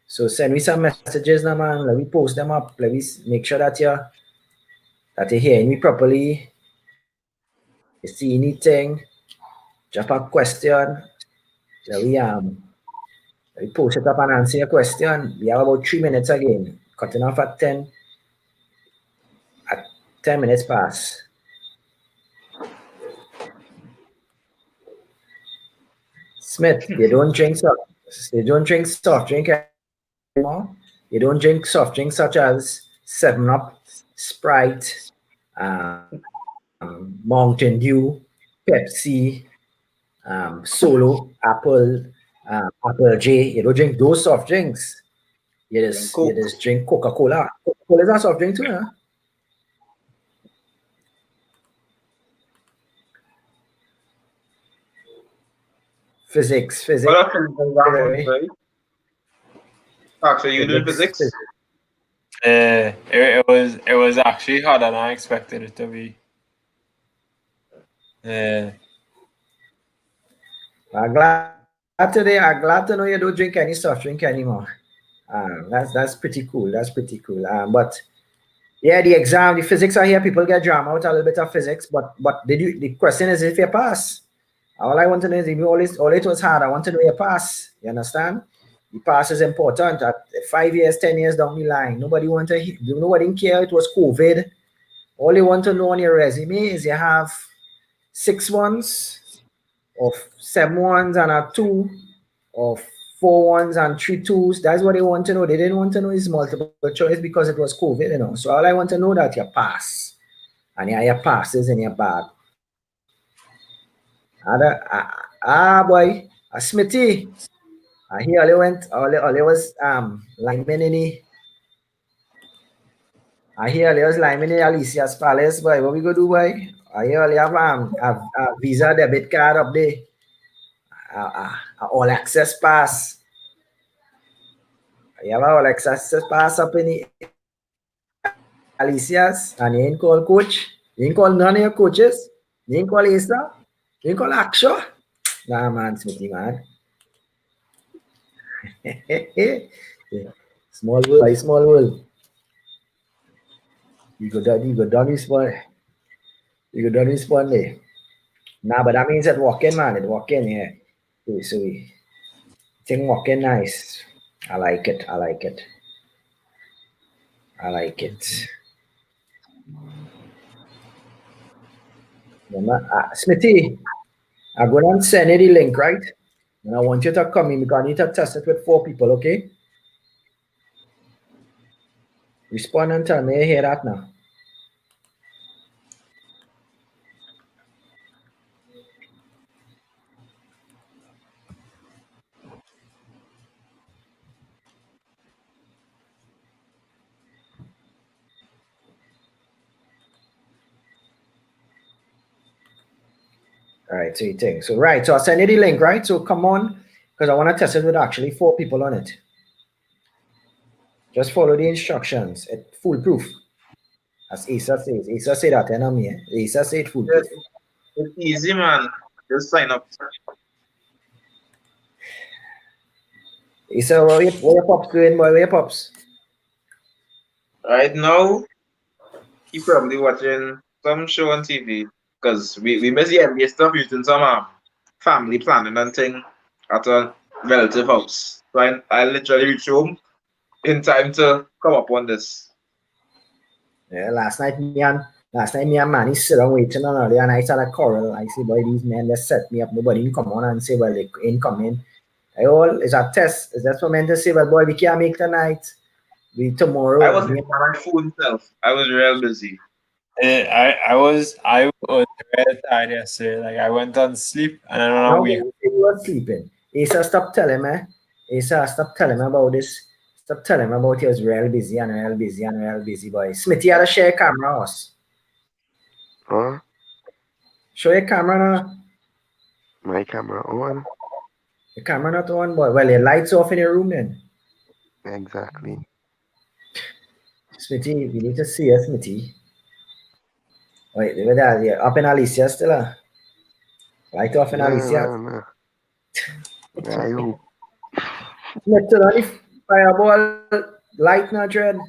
So send me some messages now, man. Let me post them up. Let me make sure that you're hearing me properly. You see anything? Drop a question. Let me let me post it up and answer your question. We have about 3 minutes again. Cutting off at 10 minutes past. Smith, they don't drink soft drink anymore. They don't drink soft drinks such as 7 Up, Sprite, Mountain Dew, Pepsi, Solo, Apple J. You don't drink those soft drinks. Drink You Coke. just drink Coca-Cola. Coca-Cola is a soft drink too, huh? What Physics, else is example, right? right? Actually, you doing Physics. physics? It was actually harder than I expected it to be. I'm glad to know you don't drink any soft drink anymore. That's pretty cool. That's pretty cool. But yeah, the exam, the physics are here. People get drama out a little bit of physics, but did you? The question is if you pass. All I want to know is if you all it was hard. I want to know your pass. You understand? The pass is important. At 5 years, 10 years down the line, nobody care. It was COVID. All they want to know on your resume is you have 6 ones, of 7 ones and a two, of 4 ones and 3 twos. That's what they want to know. They didn't want to know is multiple choice because it was COVID. So all I want to know that you pass and you have your passes in your bag. Boy, a Smithy. He only went, only was lineman in the. He only was lineman in Alicia's Palace, boy. What we go do, boy? He only have a Visa debit card up there, a all access pass. You have a all access pass up in the Alicia's, and you ain't call coach. You ain't call none of your coaches. You ain't call Asa. You ain't call Aksha. Nah, man, Smithy, man. Small world, boy, small world. You go down this one. You go down this one there. Nah, but that means it walking, man. It walking, yeah. So we think walking nice. I like it. I like it. I like it. Smithy, I'm going to send you the link, right? And I want you to come in because I need to test it with 4 people, okay? Respond and tell me you hear that now. All right, so you think. So, right, so I'll send you the link, right? So come on, because I want to test it with actually 4 people on it. Just follow the instructions. It's foolproof. As Asa says. Asa say that, and me. Asa say it Yes, foolproof. it's easy, man. Just sign up. Asa, where your pops doing, boy? Where your pops? Right now, you probably watching some show on TV because we miss the NBA stuff using some family planning and thing at a relative house. So I literally reach home in time to come up on this. Yeah, last night me and Manny sit down waiting on early and I saw a quarrel. I say, boy, these men, they set me up. Nobody can come on and say, well, they ain't coming. It's a test. Is that for men to say, well, boy, we can't make tonight. We I tomorrow. wasn't even on my phone self. I was real busy. I was very tired yesterday. Like I went on sleep and then when I Now wake you was sleeping. Asa, stop telling me. Asa, stop telling me about this. Stop telling me about he was real busy and real busy and real busy, boy. Smithy had a share camera us. Huh? Show your camera now. My camera on. The camera not on, boy. Well, your lights off in your room then. Exactly. Smithy, we need to see us, Smithy. Wait, where that? Yeah, up in Alicia still. Light off in Yeah, Alicia. man. Nah, you. Smith, turn on the fireball light now, Dread.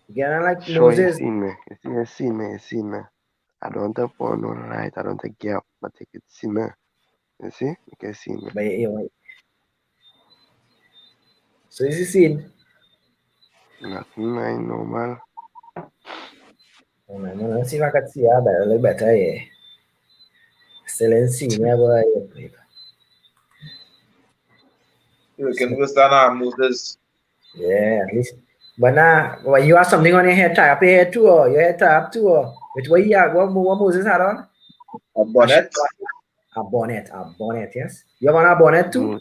Again, I like Sure, you Moses. seen me. You seen me. You seen me. I don't have on no light. I don't take gap. But you can see me. You see? You can see me. But wait. So this is scene. Nothing like normal. Oh man, let's see if I can see her better, a little better, yeah. Still in scene, yeah, boy. You can Smith, go stand Moses. yeah, at least. But now, well, you have something on your head, tie up your head too, or your head tie up too, or which way you have, what Moses had on? A A, sh- bonnet. a bonnet, yes. You have on a bonnet too?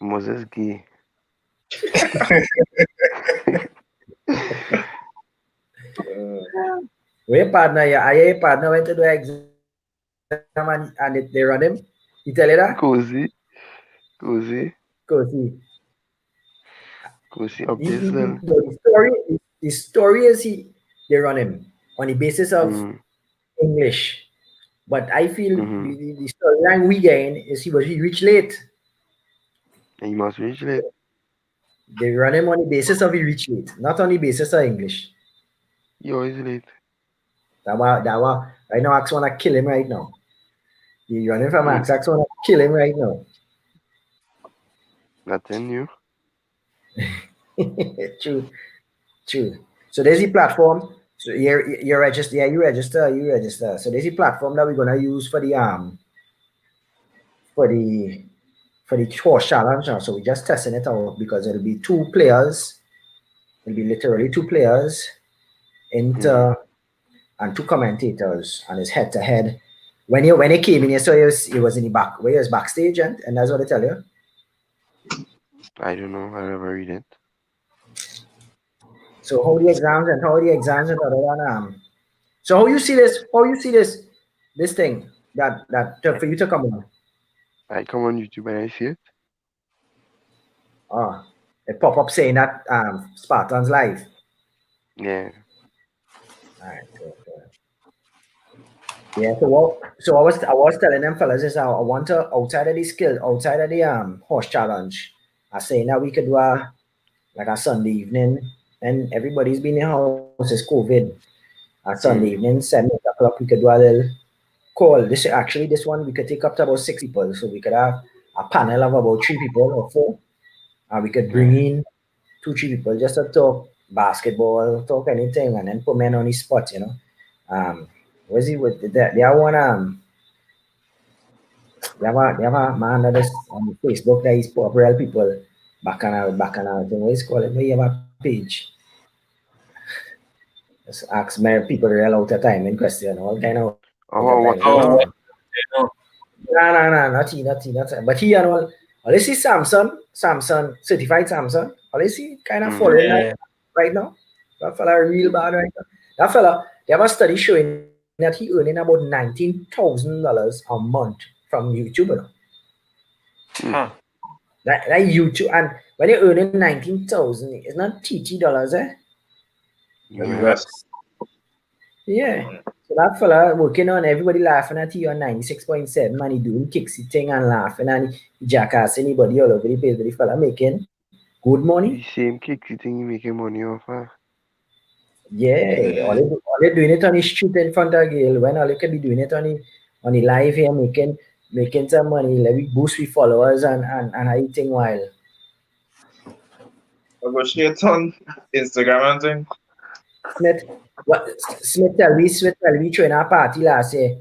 Moses gay. Uh, Where your partner, yeah, your partner went to do exam and they run him? He tell you that? Cozy. Cozy. Because he, Cozy up this well. the story is they run him on the basis of Mm. English. But I feel Mm-hmm. the storyline we gain is he reached late. And you must reach late. They run him on the basis of he reached late, not on the basis of English. You always late. That was right now Axe wanna kill him right now. He running from Mm. Axe wanna kill him right now. Nothing new. True, true. So there's the platform. So you register, yeah, you register. So there's the platform that we're gonna use for the for the horse challenge now. So we're just testing it out because it'll be two players. It'll be literally two players Mm. into and two commentators, and it's head to head. When he came in, you saw he was in the back, where he was backstage, and that's what I tell you. I don't know. I never read it. So how the exams and other than so how you see this? How you see this thing I, for you to come on? I come on YouTube and I see it. Oh, it pop up saying that Spartans live. Yeah. All right, cool. Yeah, so I was telling them fellas is I want to outside of the skill, outside of the horse challenge. I saying that we could do like a Sunday evening and everybody's been in the house, it's COVID. A Sunday Mm. evening, 7 8 o'clock, we could do a little call. This one we could take up to about 6 people. So we could have a panel of about 3 people or four. And we could bring Yeah. in 2 3 people just to talk basketball, talk anything, and then put men on the spot. Um where's he with that? They have one they have a man that is on Facebook that is put up real people back on our thing. What is it called? We have a page. Just ask my people real out of time in question, all kind of out of time. Oh, what you Oh, know? what you know? No, not he. But he and all you see Samsung, certified Samsung. All you see kind of Mm-hmm. following that Yeah. right now. That fella real bad right now. That fella, they have a study showing that he earning about $19,000 a month from YouTube. Mm. Huh. That YouTube, and when you're earning 19,000, it's not $30, eh? Yeah. invest. Yeah. So that fella working on everybody laughing at you on 96.7 and he doing kicksy thing and laughing and he jackass anybody all over the place, but the fella making good money. The same cake you think you making money off of. Yeah. All they doing it on the street in front of a girl when all they can be doing it on the live here making some money, like we boost with followers and everything while I go straight on Instagram and thing. Smith what Smith tell me throwing a party last year.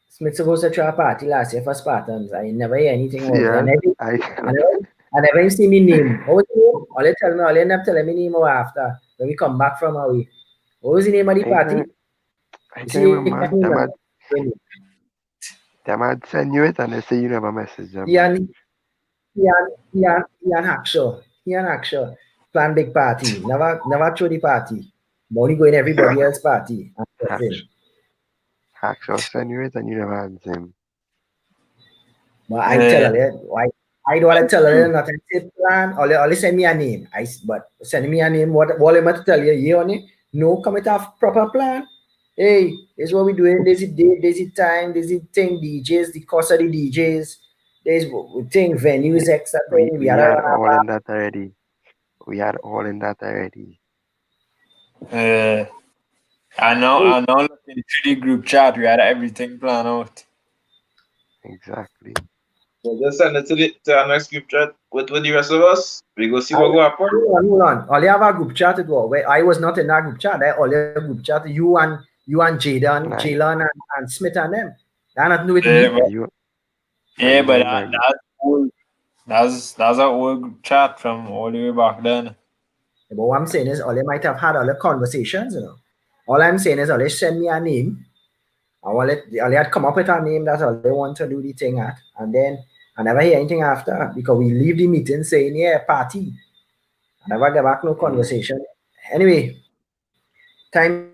Smith supposed to throw a party last year for Spartans. I never hear anything about it. Yes. I never, I never even see me name. What was the name? All they end up telling me name or after when we come back from away. What was the name of the I party? can I You can see, I can't remember. remember. Them had send you it and they say you never message them Yeah, back. Ian Hackshaw. Ian Hackshaw. Plan big party. Never throw the party. Money going everybody else party and Hacks, person. Hacks will send you it and you never answer him. But I tell Yeah, her, why I don't want to tell her true. nothing. Say plan, only send me a name. But send me a name. What am I to tell you? You only no come with a proper plan. Hey, this is what we doing. This is date, this is time, this is thing, DJs, the cost of the DJs. There's thing, We, venues, extra thing. We we had to had run a all bar. in that already. We had all in that already. Uh, Hey, I know looking through the group chat, we had everything planned out. Exactly. So just send it to our next group chat with the rest of us. We go see I, what will happen. hold on. Only have a group chat it was. Where I was not in that group chat. I only a group chat. You and Nice. Jalen and Smith and them. That nothing to do with Uh, me. but, And yeah, you were but in that group. that's old. That's an old group chat from all the way back then. But what I'm saying is, all they might have had other conversations, you know. All I'm saying is, all they send me a name. All they had come up with a name that all they want to do the thing at. And then I never hear anything after because we leave the meeting saying, yeah, party. I never get back no Mm, conversation. Anyway, time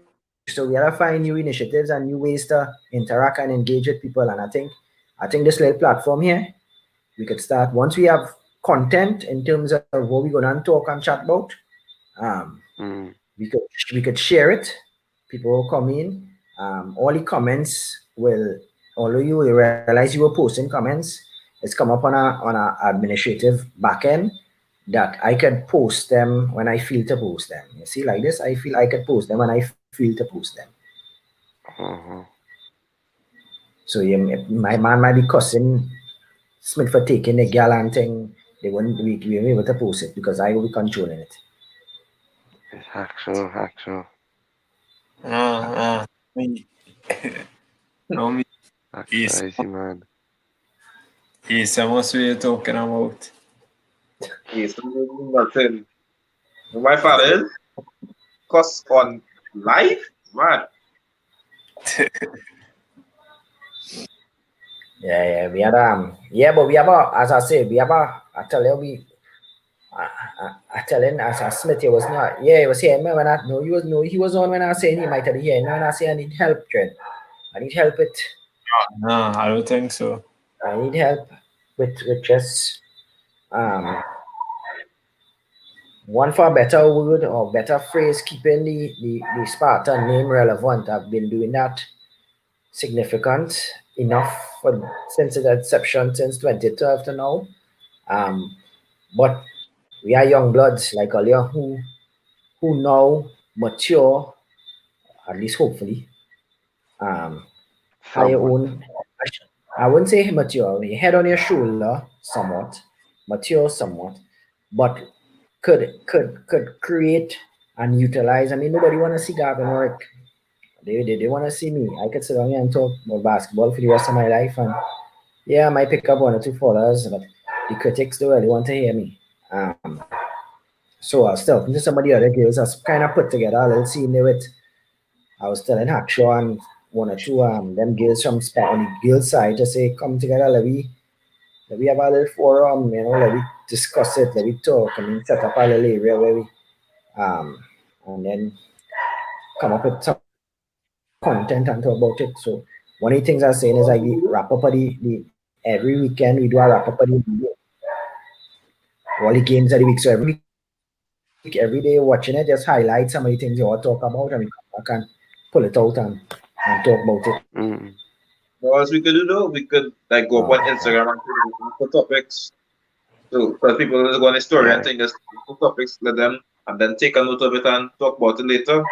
change. So we gotta find new initiatives and new ways to interact and engage with people. And I think this little platform here, we could start once we have content in terms of what we're gonna talk and chat about. Um, mm, we could share it. People will come in. All the comments will, although you will realize you were posting comments, it's come up on a administrative backend that I could post them when I feel to post them. You see, like this, I feel I could post them when I feel to post them. uh-huh. So yeah, my man might be cussing Smith for taking the gal and thing. They wouldn't we won't be able to post it because I will be controlling it. It's Hacksaw, Hacksaw, Uh, me, no, me, Hacksaw yes, is the man. yes, I must be talking about. Yes, nothing. My father is cost on life, man. Yeah, we had yeah, but we have a, as I say, we have a, I tell you, I tell him as a Smith, he was not, yeah, he was here, man, when I, no, he was, no, he was on when I was saying he might have here, no, when I say I need help, Trent, I need help with, No, I don't think so. I need help with just, um, one for a better word or better phrase, keeping the Spartan name relevant. I've been doing that significant enough for since its inception, since 2012 to now. Um, but we are young bloods like earlier who now mature, at least hopefully, um, have your Somewhat. own. I wouldn't say mature. Your head on your shoulder, somewhat, mature, somewhat, but could create and utilize. I mean, nobody want to see Gavin work. They want to see me. I could sit down here and talk about basketball for the rest of my life, and yeah, I might pick up one or two followers, but the critics don't really want to hear me. Um, so I was talking to some of the other girls. I was kind of put together a little scene there with. I was telling Hakshaw and one or two them girls from on the girls side to say come together, let we have a little forum, let we discuss it, let we talk, and then set up a little area where we and then come up with some content and talk about it. So one of the things I was saying is like the wrap up of the every weekend we do a wrap up of all the games of the week. So every week, every day watching it, just highlight some of the things you all talk about and we come back and pull it out and talk about it. Mm, What else we could do though? We could like go up on Instagram and put topics. So because people just go on a story and yeah. think there's topics, let them and then take a note of it and talk about it later.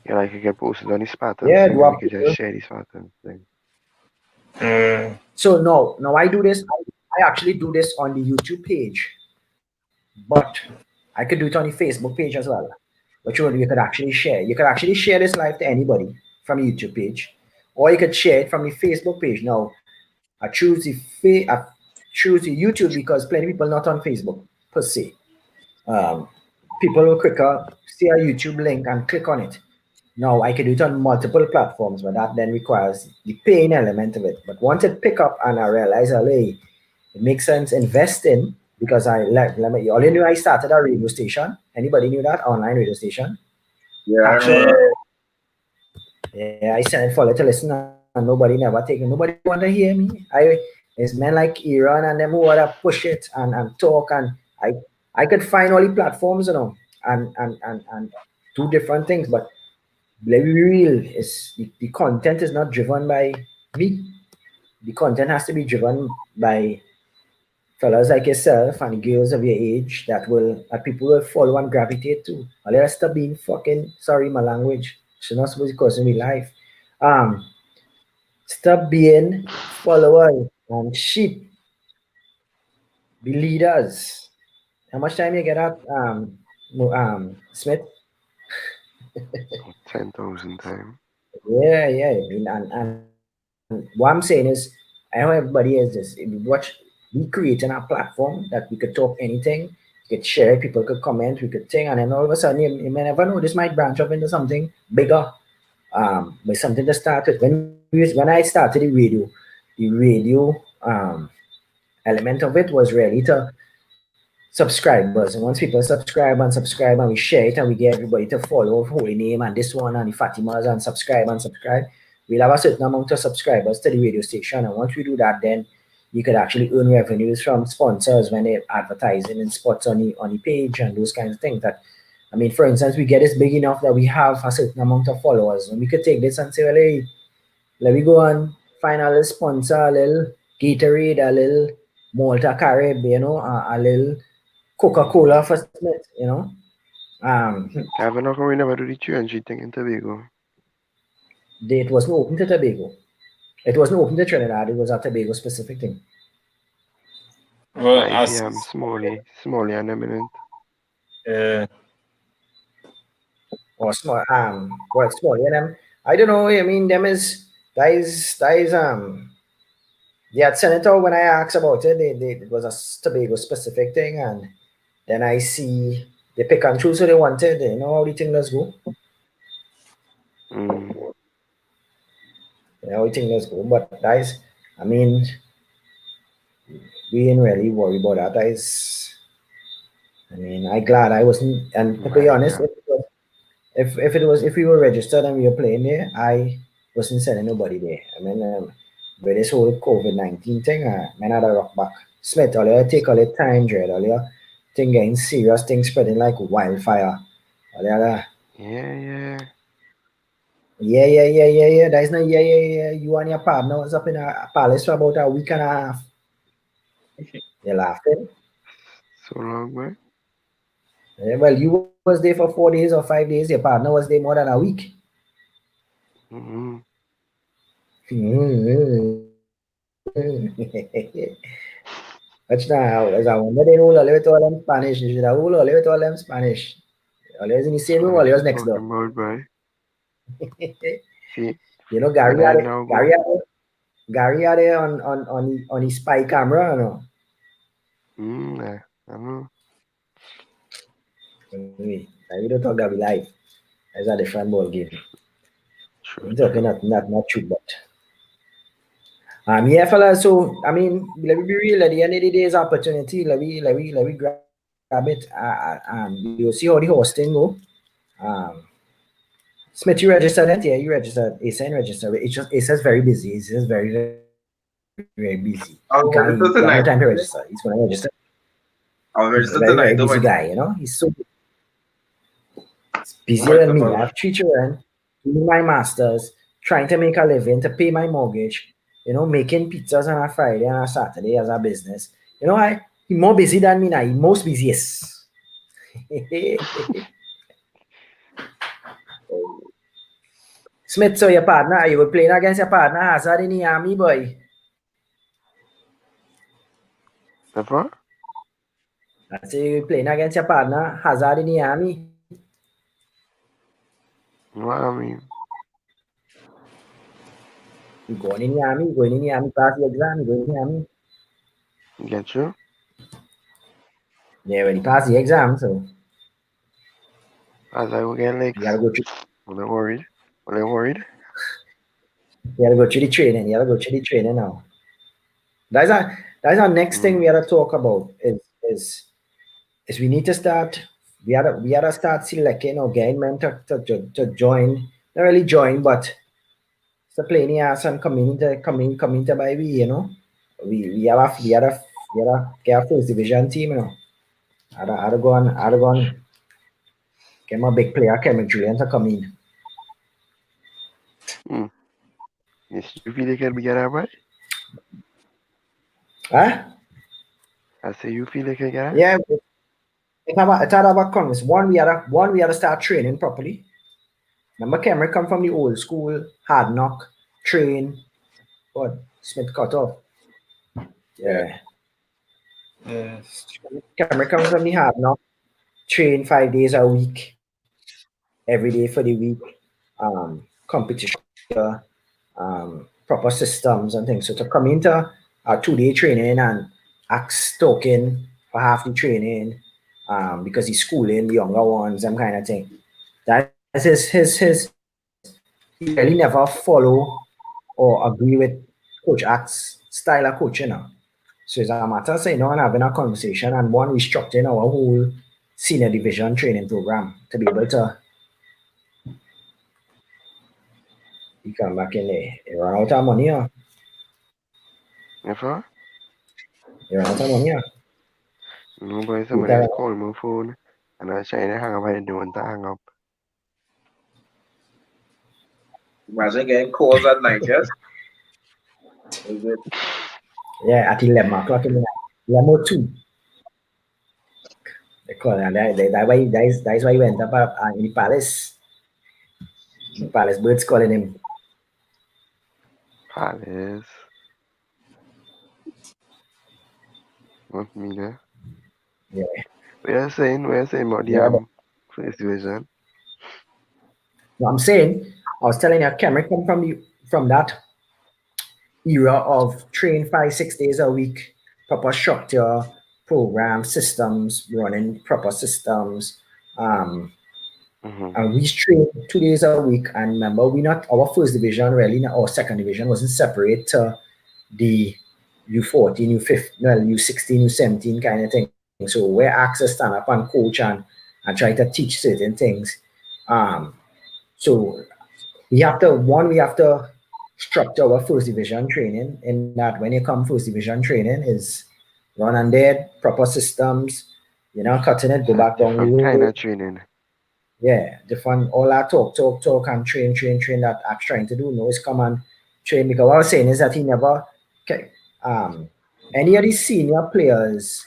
Yeah, like you can post it on the Spartans Yeah, thing do and a we could just poll. share the Spartans thing. Uh, So no, I do this. I actually do this on the YouTube page, but I could do it on the Facebook page as well, which one you could actually share. You could actually share this live to anybody from the YouTube page, or you could share it from the Facebook page. Now, I choose the YouTube because plenty of people not on Facebook per se. Um, People will quicker see a YouTube link and click on it. Now I can do it on multiple platforms, but that then requires the paying element of it. But once it pick up and I realize, oh, hey, it makes sense invest in because all you knew I started a radio station. Anybody knew that online radio station? Yeah, I Actually, remember. yeah, I sent it for to listen and nobody never take it. Nobody want to hear me. It's men like Iran and them who wanna push it and talk I I could find all the platforms, and do different things. But let me be real, is the content is not driven by me. The content has to be driven by fellas like yourself and girls of your age that people will follow and gravitate to. Or let us stop being fucking sorry my language. She's not supposed to cause me life. Um Stop being followers and sheep. Be leaders. How much time you get at Smith? 10,000 times. Yeah. I mean, and what I'm saying is, I know everybody is this. If we watch, we creating a platform that we could talk anything, we could share, people could comment, we could think, and then all of a sudden, you may never know, this might branch off into something bigger. But something to start with. When I started the radio element of it was really to subscribers. And once people subscribe and we share it and we get everybody to follow Holy Name and this one and the Fatimas and subscribe, we'll have a certain amount of subscribers to the radio station. And once we do that, then you could actually earn revenues from sponsors when they're advertising in spots on the page and those kinds of things. That I mean, for instance, we get this big enough that we have a certain amount of followers, and we could take this and say, well, hey, let me go and find a little sponsor, a little Gatorade, a little Malta Carib, a little Coca-Cola Mm-hmm. for Smith, Kevin, how come we never do the 300 thing in Tobago? it wasn't open to Tobago. It wasn't open to Trinidad. It was a Tobago specific thing. Well, 5 p.m. Smalley and eminent. uh, Or small, small, yeah, them. I don't know. I mean, them is that is they had sent it out when I asked about it. It was a Tobago specific thing, and then I see they pick and choose who they wanted. You know how the thing does go. Mm, You know how the thing does go. But guys, I mean, we ain't really worried about that. Guys, I mean, I glad I wasn't. And to be my honest, God. if we were registered and we were playing there, I wasn't sending nobody there. I mean, with this whole COVID-19 thing, man, I had a rock back. Smith, all you take all your time, Dread, all your thing getting serious, things spreading like wildfire. All you Yeah, yeah. yeah. That is not yeah. You and your partner was up in a palace for about a week and a half. You're laughing. So long, man. Yeah, well, you was there for 4 days or 5 days. Your partner was there more than a week. Mm-hmm. Watch now, as I wonder they know all of it all in Spanish. You should have all of it all in Spanish. Always in the same So room, what always you next door. talking about, boy? See, You know, when I now go, Gary had it on his spy camera, you know. yeah, I know. Anyway, we don't talk that we live. That's a different ball game. True, I'm talking true. not true, but yeah, fella. So I mean, let me be real. At the end of the day, it's opportunity. Let me grab it. You see how the hosting go. Um, Smith, you registered it? Yeah, you registered. ASN registered. It says very busy. It says very busy. You have no time to I'll register. He's register gonna tonight. register. He's a I'll very register busy tonight. Don't guy. mind. He's busier Don't mind than at me. I all. have 3 children, doing my masters, trying to make a living to pay my mortgage. Making pizzas on a Friday and a Saturday as a business. He's more busy than me now. He's most busiest. Smith, so your partner, you were playing against your partner Hazard in the army, boy. Never? I say you were playing against your partner Hazard in the army. What I mean? You going in the army, pass the exam, you going in the army. Get you? Yeah, when you pass the exam, so As I will get you gotta legs. go through When I'm worried. When I'm worried. you gotta go through the training. You gotta go through the training now. That's a That's our next thing Mm. we gotta talk about is we need to start. We gotta start selecting or getting men to join. Not really join, but to play in the ass and come into by we. We have a get a first division team. I'd go on get my big player Kevin Julian to come in. Mm. Yes, you feel you can be that, boy? Huh? I say you feel you can get that? Yeah, it's about conference. One we had to start training properly. Remember, Cameron come from the old school, hard knock, train, but Smith cut off. Yeah. Yeah, Yes. Cameron come from the hard knock, train 5 days a week, every day for the week, competition structure, proper systems and things. So to come into a 2 day training and ask token for half the training, because he's schooling the younger ones, them kind of thing. That's he really never follow or agree with Coach Act's style of coaching now. So it's a matter of saying down and having a conversation and one restructuring our whole senior division training program to be able to you come back in there. You run out of money, You for? you run out of money. No, boy, You somebody was tell calling my phone, and I was trying to hang up, I didn't want to hang up. Imagine getting calls at night, yes? Is it? yeah, at 11 o'clock in the night. 11:02. They call it. That's why he went up in the palace. The palace birds calling him. Palace. Want me there? Yeah. We are saying about the Yeah, but first division. no, I'm saying, I was telling you, Cameron come from that era of train 5, 6 days a week, proper structure, program, systems, running proper systems. Um, Mm-hmm. and we train 2 days a week. And remember, we not our first division really, our second division wasn't separate to the U14, U15, well, U16, U17 kind of thing. So where access stand up and coach and try to teach certain things. Um, so we have to structure our first division training in that when you come first division training is run and dead, proper systems, cutting it, go It's a back down the different kind road. of training. Yeah, different all that talk and train that Axe trying to do. No, is come and train because what I was saying is that he never okay, um any of these senior players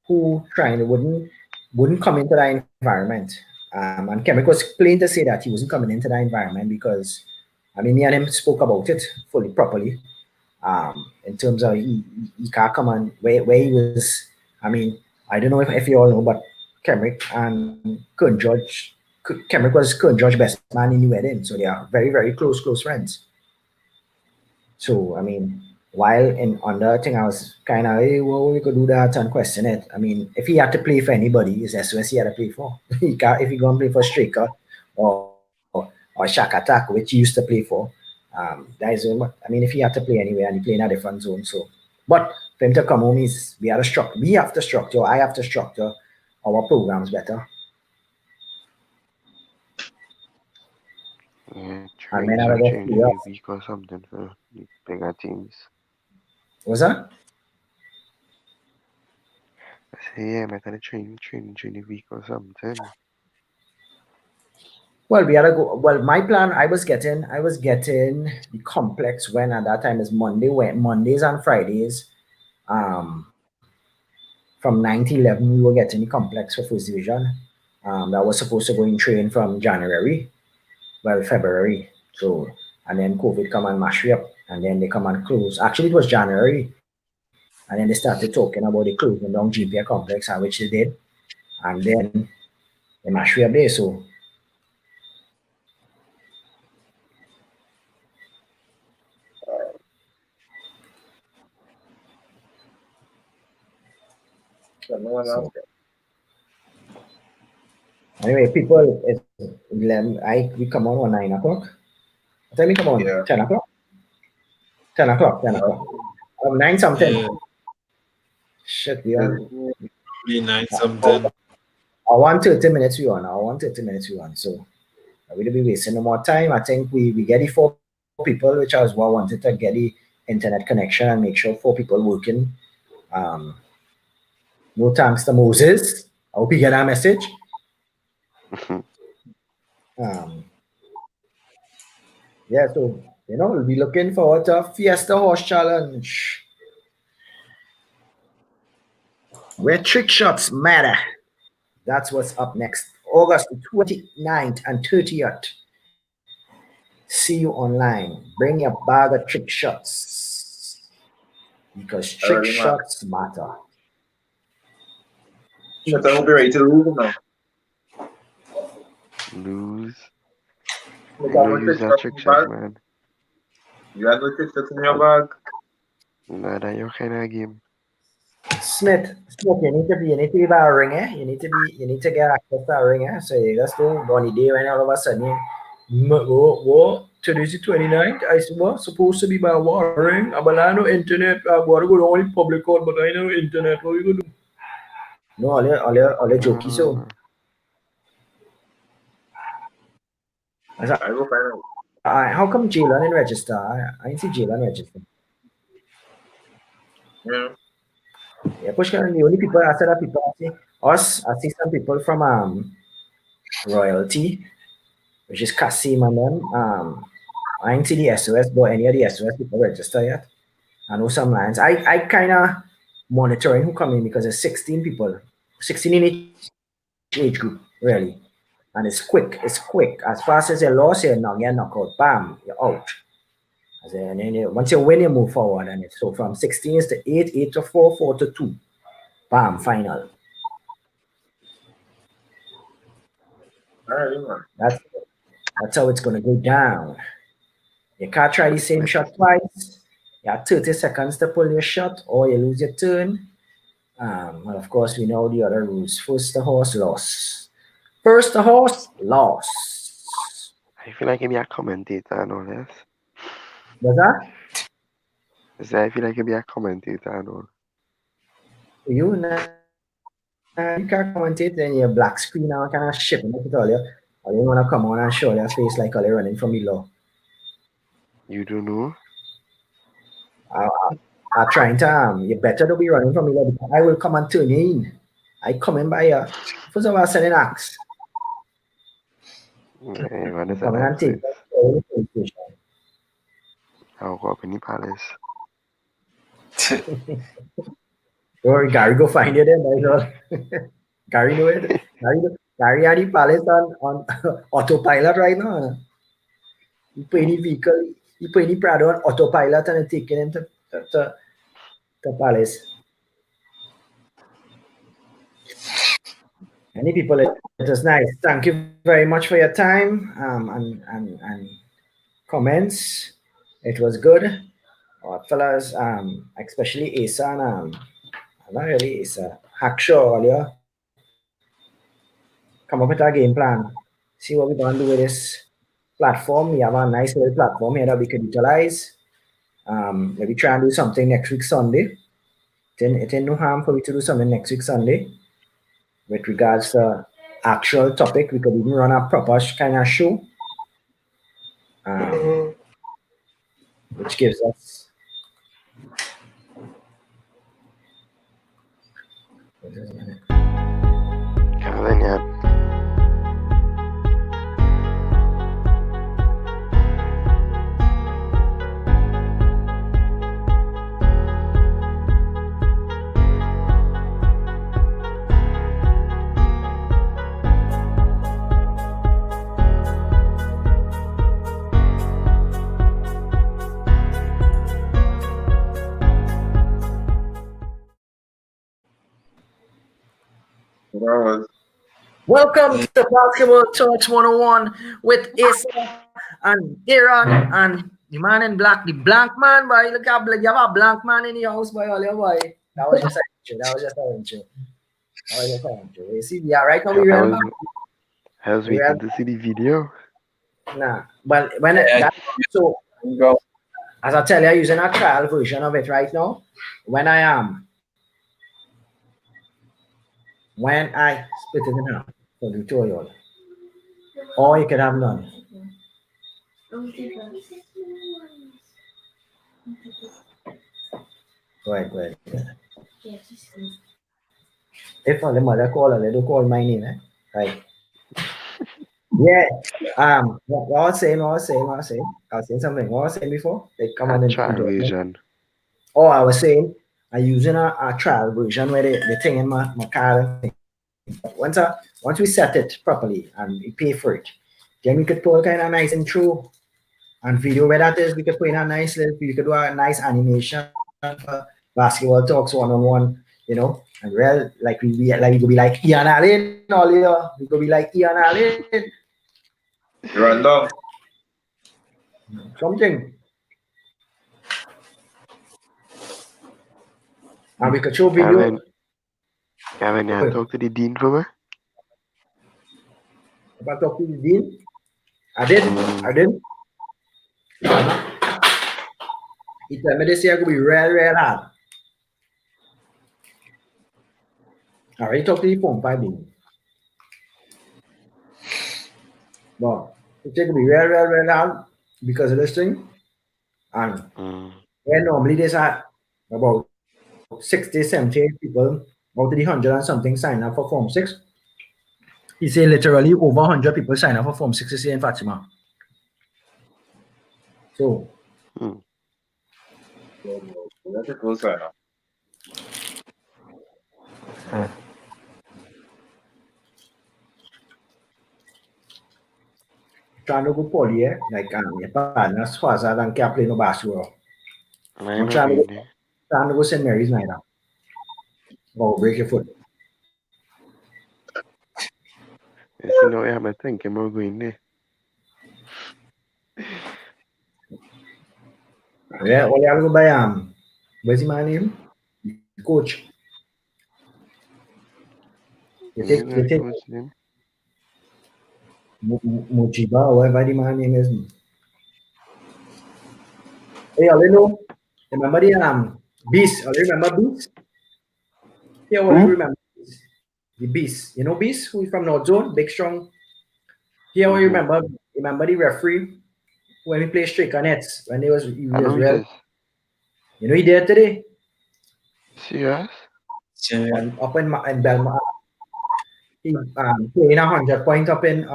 who trying wouldn't come into that environment. And Kemik was plain to say that he wasn't coming into that environment because I mean me and him spoke about it fully properly. In terms of he can't come on where he was. I mean, I don't know if you all know, but Kemrick and Kern George, Kemrick was Kern George best man in the wedding, so they are very very close friends. So I mean, while in on the thing, I was kind of, hey, well, we could do that and question it. I mean, if he had to play for anybody, it's SOS he had to play for. He can't, if he going to play for Striker or Shack Attack, which he used to play for, that is I mean, if he had to play anywhere and he play in a different zone, so. But for him to come home is we have to structure. I have to structure our programs better, Yeah, and men train are start get training every serious. week or something for the bigger teams. Was that? I say, yeah, I gotta train a week or something. Well, we had to go. Well, my plan, I was getting the complex when at that time is Mondays and Fridays. Um, from 9 to 11, we were getting the complex for first division. That was supposed to go in train from January, well, February. So, and then COVID come and mash me up, and then they come and close. Actually, it was January, and then they started talking about the closing down GPA complex, and which they did, and then they mash me up there. So, So no one else so anyway, people, we come on 9 o'clock. What time we come on? there. 10 o'clock? 10 o'clock, 10 Yeah. o'clock. 9 something. Yeah. Shit, we Yes. on. Be nine Our something. 130 minutes we on. Our 130 minutes we on. So we don't be wasting no more time. I think we get the four people, which I was what wanted to get the internet connection and make sure four people working. Um, no thanks to Moses. I hope you get our message. Um, yeah, so we'll be looking forward to a Fiesta Horse Challenge where trick shots matter. That's what's up next. August 29th and 30th. See you online. Bring your bag of trick shots because trick Already, man. shots matter. Shut Trick up, we'll be shots. ready to lose now. Lose. You I got know no use trick that shots trick in your shot, bag? man. You got no trick shots in your I, bag? not that your kind of game. Smith, you need to be by a ringer. You need to get access to a ringer. So you just don't go on the day when all of a sudden what today's the 29th. I said, what supposed to be by what ring? But I know internet. I gotta go to only public call, but I know internet. What you gonna do? No, all the jokey so. Uh, I said, I go find out. how come Jalen didn't register? I didn't see Jalen register. Yeah. Yeah, Pushkar, the only people I said that people I see us. I see some people from royalty, which is Kasim and them. I ain't see the SOS, but any of the SOS people register yet. I know some lines. I kind of monitoring who come in because there's 16 people, 16 in each age group, really. And it's quick. It's quick. As fast as you lost, you're not get knocked out. Bam, you're out. And then once you win, you move forward. And it's so from 16 is to 8, 8 to 4, 4 to 2. Bam, final. Alright, man. That's that's how it's gonna go down. You can't try the but same Smith, shot twice. You have 30 seconds to pull your shot, or you lose your turn. And of course, we know the other rules. First, the horse lost. First, the horse lost. I feel like I be a commentator and all this. Was that I feel like I be a commentator and all. you? Nah, you can't commentate in your black screen now, kind of shipping it with all you. Or you want to come on and show your face like all you running from the law. You don't know? I, I trying to, you better don't be running from the law because I will come and turn you in. I come in by you. First of all, sending axe. Yeah, what is Come an in and take access? that to the police station. I'll go up in the palace. Or Gary go find you then. That's all. Gary know it. Gary had the palace on autopilot right now. He put any vehicle, he put any Prado on autopilot and taking him to palace. Many people, it was nice. Thank you very much for your time and comments. It was good. Fellas, especially Asa and not really Asa, Hackshaw earlier. Come up with our game plan. See what we're gonna do with this platform. We have a nice little platform here that we could utilize. Maybe try and do something next week Sunday. It ain't no harm for me to do something next week Sunday with regards to actual topic. We could even run a proper kind of show, um, which gives us. Kevin, yeah. That was. Welcome to Basketball Talks 101 with Asa and Aaron and the man in black, the blank man, boy. Look at you have a blank man in your house, boy, all your boy. That was just a intro. That was just a intro. That was just a intro. You see, yeah, right now I, we I real was back. I was We real waiting to see the video. nah. But when Yeah, that so go. as I tell you, using a trial version of it right now. When I am when I split it in half for the tutorial, or you can have none. Go ahead, go ahead, go ahead. If the mother call her, they don't call my name, eh? Right. Yeah. What I was saying, I was saying something. What I was saying before, they come A on trial into it. version. Oh, I was saying I'm using a trial version where the thing in my car and thing. Once we set it properly and we pay for it, then we could pull kind of nice intro and video where that is. We could put in a nice little, we could do a nice animation for basketball talks one on one, and real like we could be like Ian Allen all year. We could be like Ian Allen, Random. something, and we could show video. Kevin, Kevin, you talk to the dean for me? If I talk to the dean, I did, Mm. I did. He told me this year could be real hard. I already talked to the phone 5 days. But it could be real hard because of this thing. And Mm. where normally there's about 60, 70 people out of the 100 and something sign up for Form 6. He said literally over 100 people sign up for Form 6 this year in Fatima. So, Mm. Let it go, sign up. trying to go poly, like your partner's father and can't play no basketball. I I'm ain't not going there. trying to go St. Mary's night now. Oh, break your foot. You see now, yeah, I'm thinking about going there. Yeah, all you have to go by where's the man name? The coach. You You know, take coach name? Mochiba or whatever the man name is. Hey, I know. Remember the Beast? I remember Beast? Yeah, what do you remember? The Beast. You know Beast, who is from North Zone, big strong. Here, what you Mm-hmm. remember the referee when we play striker nets when he I was know real. this. You know he there today Serious? on up in Belmont. He playing 100 point up in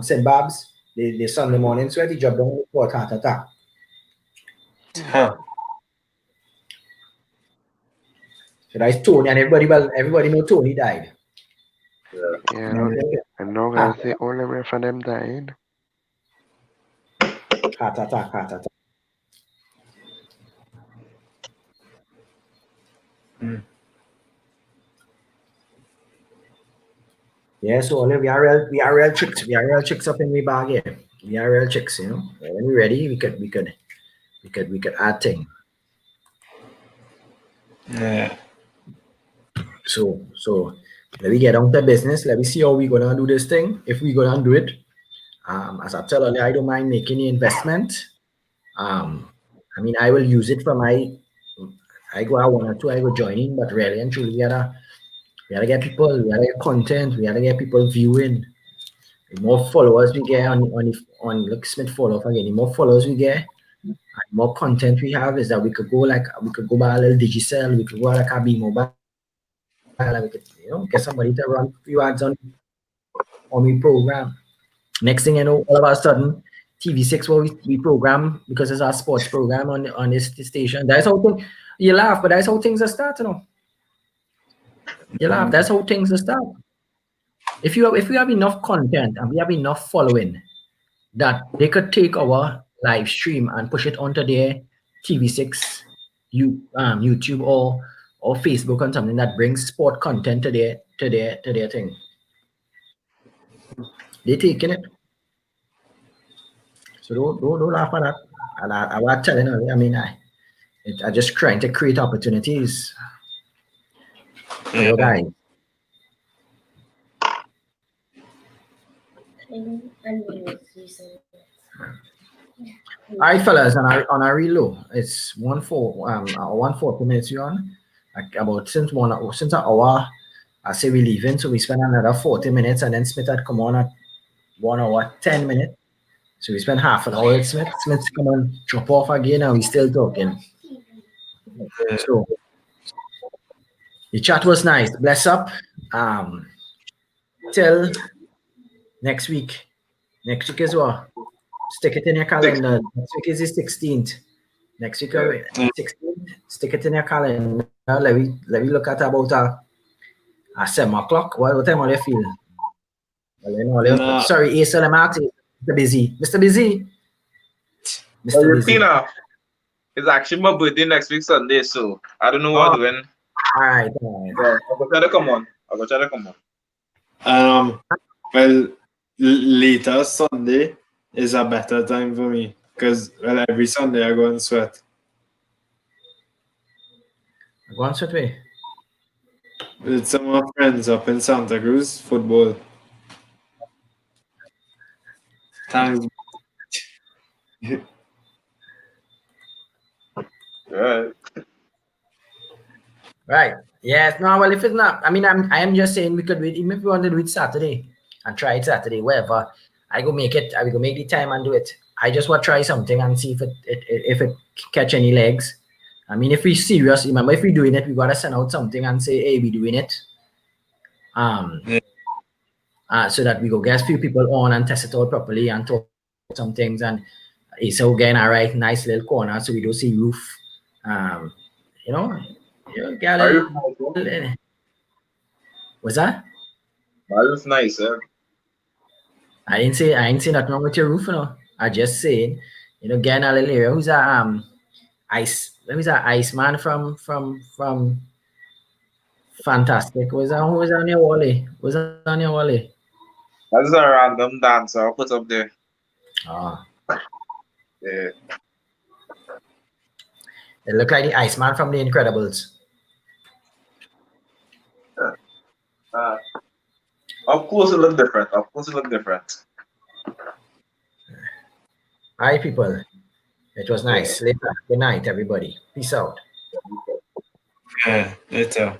St. Babs the Sunday morning sweat. He dropped down the court heart attack. Huh. So that's Tony and everybody know Tony died. Yeah. Yeah, And I'm not gonna heart say all them for them dying. heart attack. Mm. Yeah, so Olive, we are real chicks up in we bag here. We are real chicks, When we're ready, we could add thing. Yeah. So let me get on to business. Let me see how we gonna do this thing. If we gonna do it, as I tell earlier, I don't mind making the investment. Um, I mean, I will use it for my. I go out one or two. I go join in, but really and truly, we gotta get people. We gotta get content. We gotta get people viewing. The more followers we get on like Smith follow again, the more followers we get, and more content we have, is that we could go buy a little digicel, we could go like a B mobile, and we could get somebody to run a few ads on we program. Next thing you know, all of a sudden, TV6 what we program because it's our sports program on this station. That's how you laugh, but that's how things are starting. You laugh. That's how things are start. If we have enough content and we have enough following, that they could take our live stream and push it onto their TV6, YouTube or Facebook and something that brings sport content to their thing. They taking it. So don't laugh at that. And I was telling her, I mean, I just trying to create opportunities for your Yeah. guys. All right, fellas, on our reload, it's 1:40 minutes you on. Like about since an hour I say we leaving, so we spent another 40 minutes, and then Smith had come on at 1 hour 10 minutes. So we spent half an hour with Smith. Smith's come and drop off again, and we still talking. So the chat was nice. Bless up. Till next week. Next week is what? Stick it in your calendar. Next week is the 16th. Next week, 16th. Stick it in your calendar. Let me look at about 7 o'clock. What time are you feel? Nah. Sorry, Ace, I'm asking. Mr. Busy. Mr. Busy. Mr. Busy. Tina, it's actually my birthday next week Sunday, so I don't know what I'm doing. All right. Yeah, I'll go try to come on. Well, later Sunday is a better time for me because every Sunday I go and sweat. Go on, sweat way. With some of my friends up in Santa Cruz, football. Thanks. Right. Right. Yes. No. Well, if it's not, I mean, I am just saying we could do it. Even if we want to do it Saturday and try it Saturday, wherever, I go make it. I will go make the time and do it. I just want to try something and see if it catch any legs. I mean, if we serious, remember, if we doing it, we gotta send out something and say, hey, we doing it. So that we go get a few people on and test it out properly and talk some things, and it's again a right nice little corner so we don't see roof. You know, get Are a you little, what's that? That nice, eh? I ain't say nothing wrong with your roof, you know. I just saying, getting a little area. Who's that Iceman from Fantastic? Who was on your wally? Was on your wally? That's a random dancer I'll put up there. Oh. Yeah. It looked like the Iceman from The Incredibles. Of course it look different. Hi, people. It was nice. Later. Good night, everybody. Peace out. Yeah, later.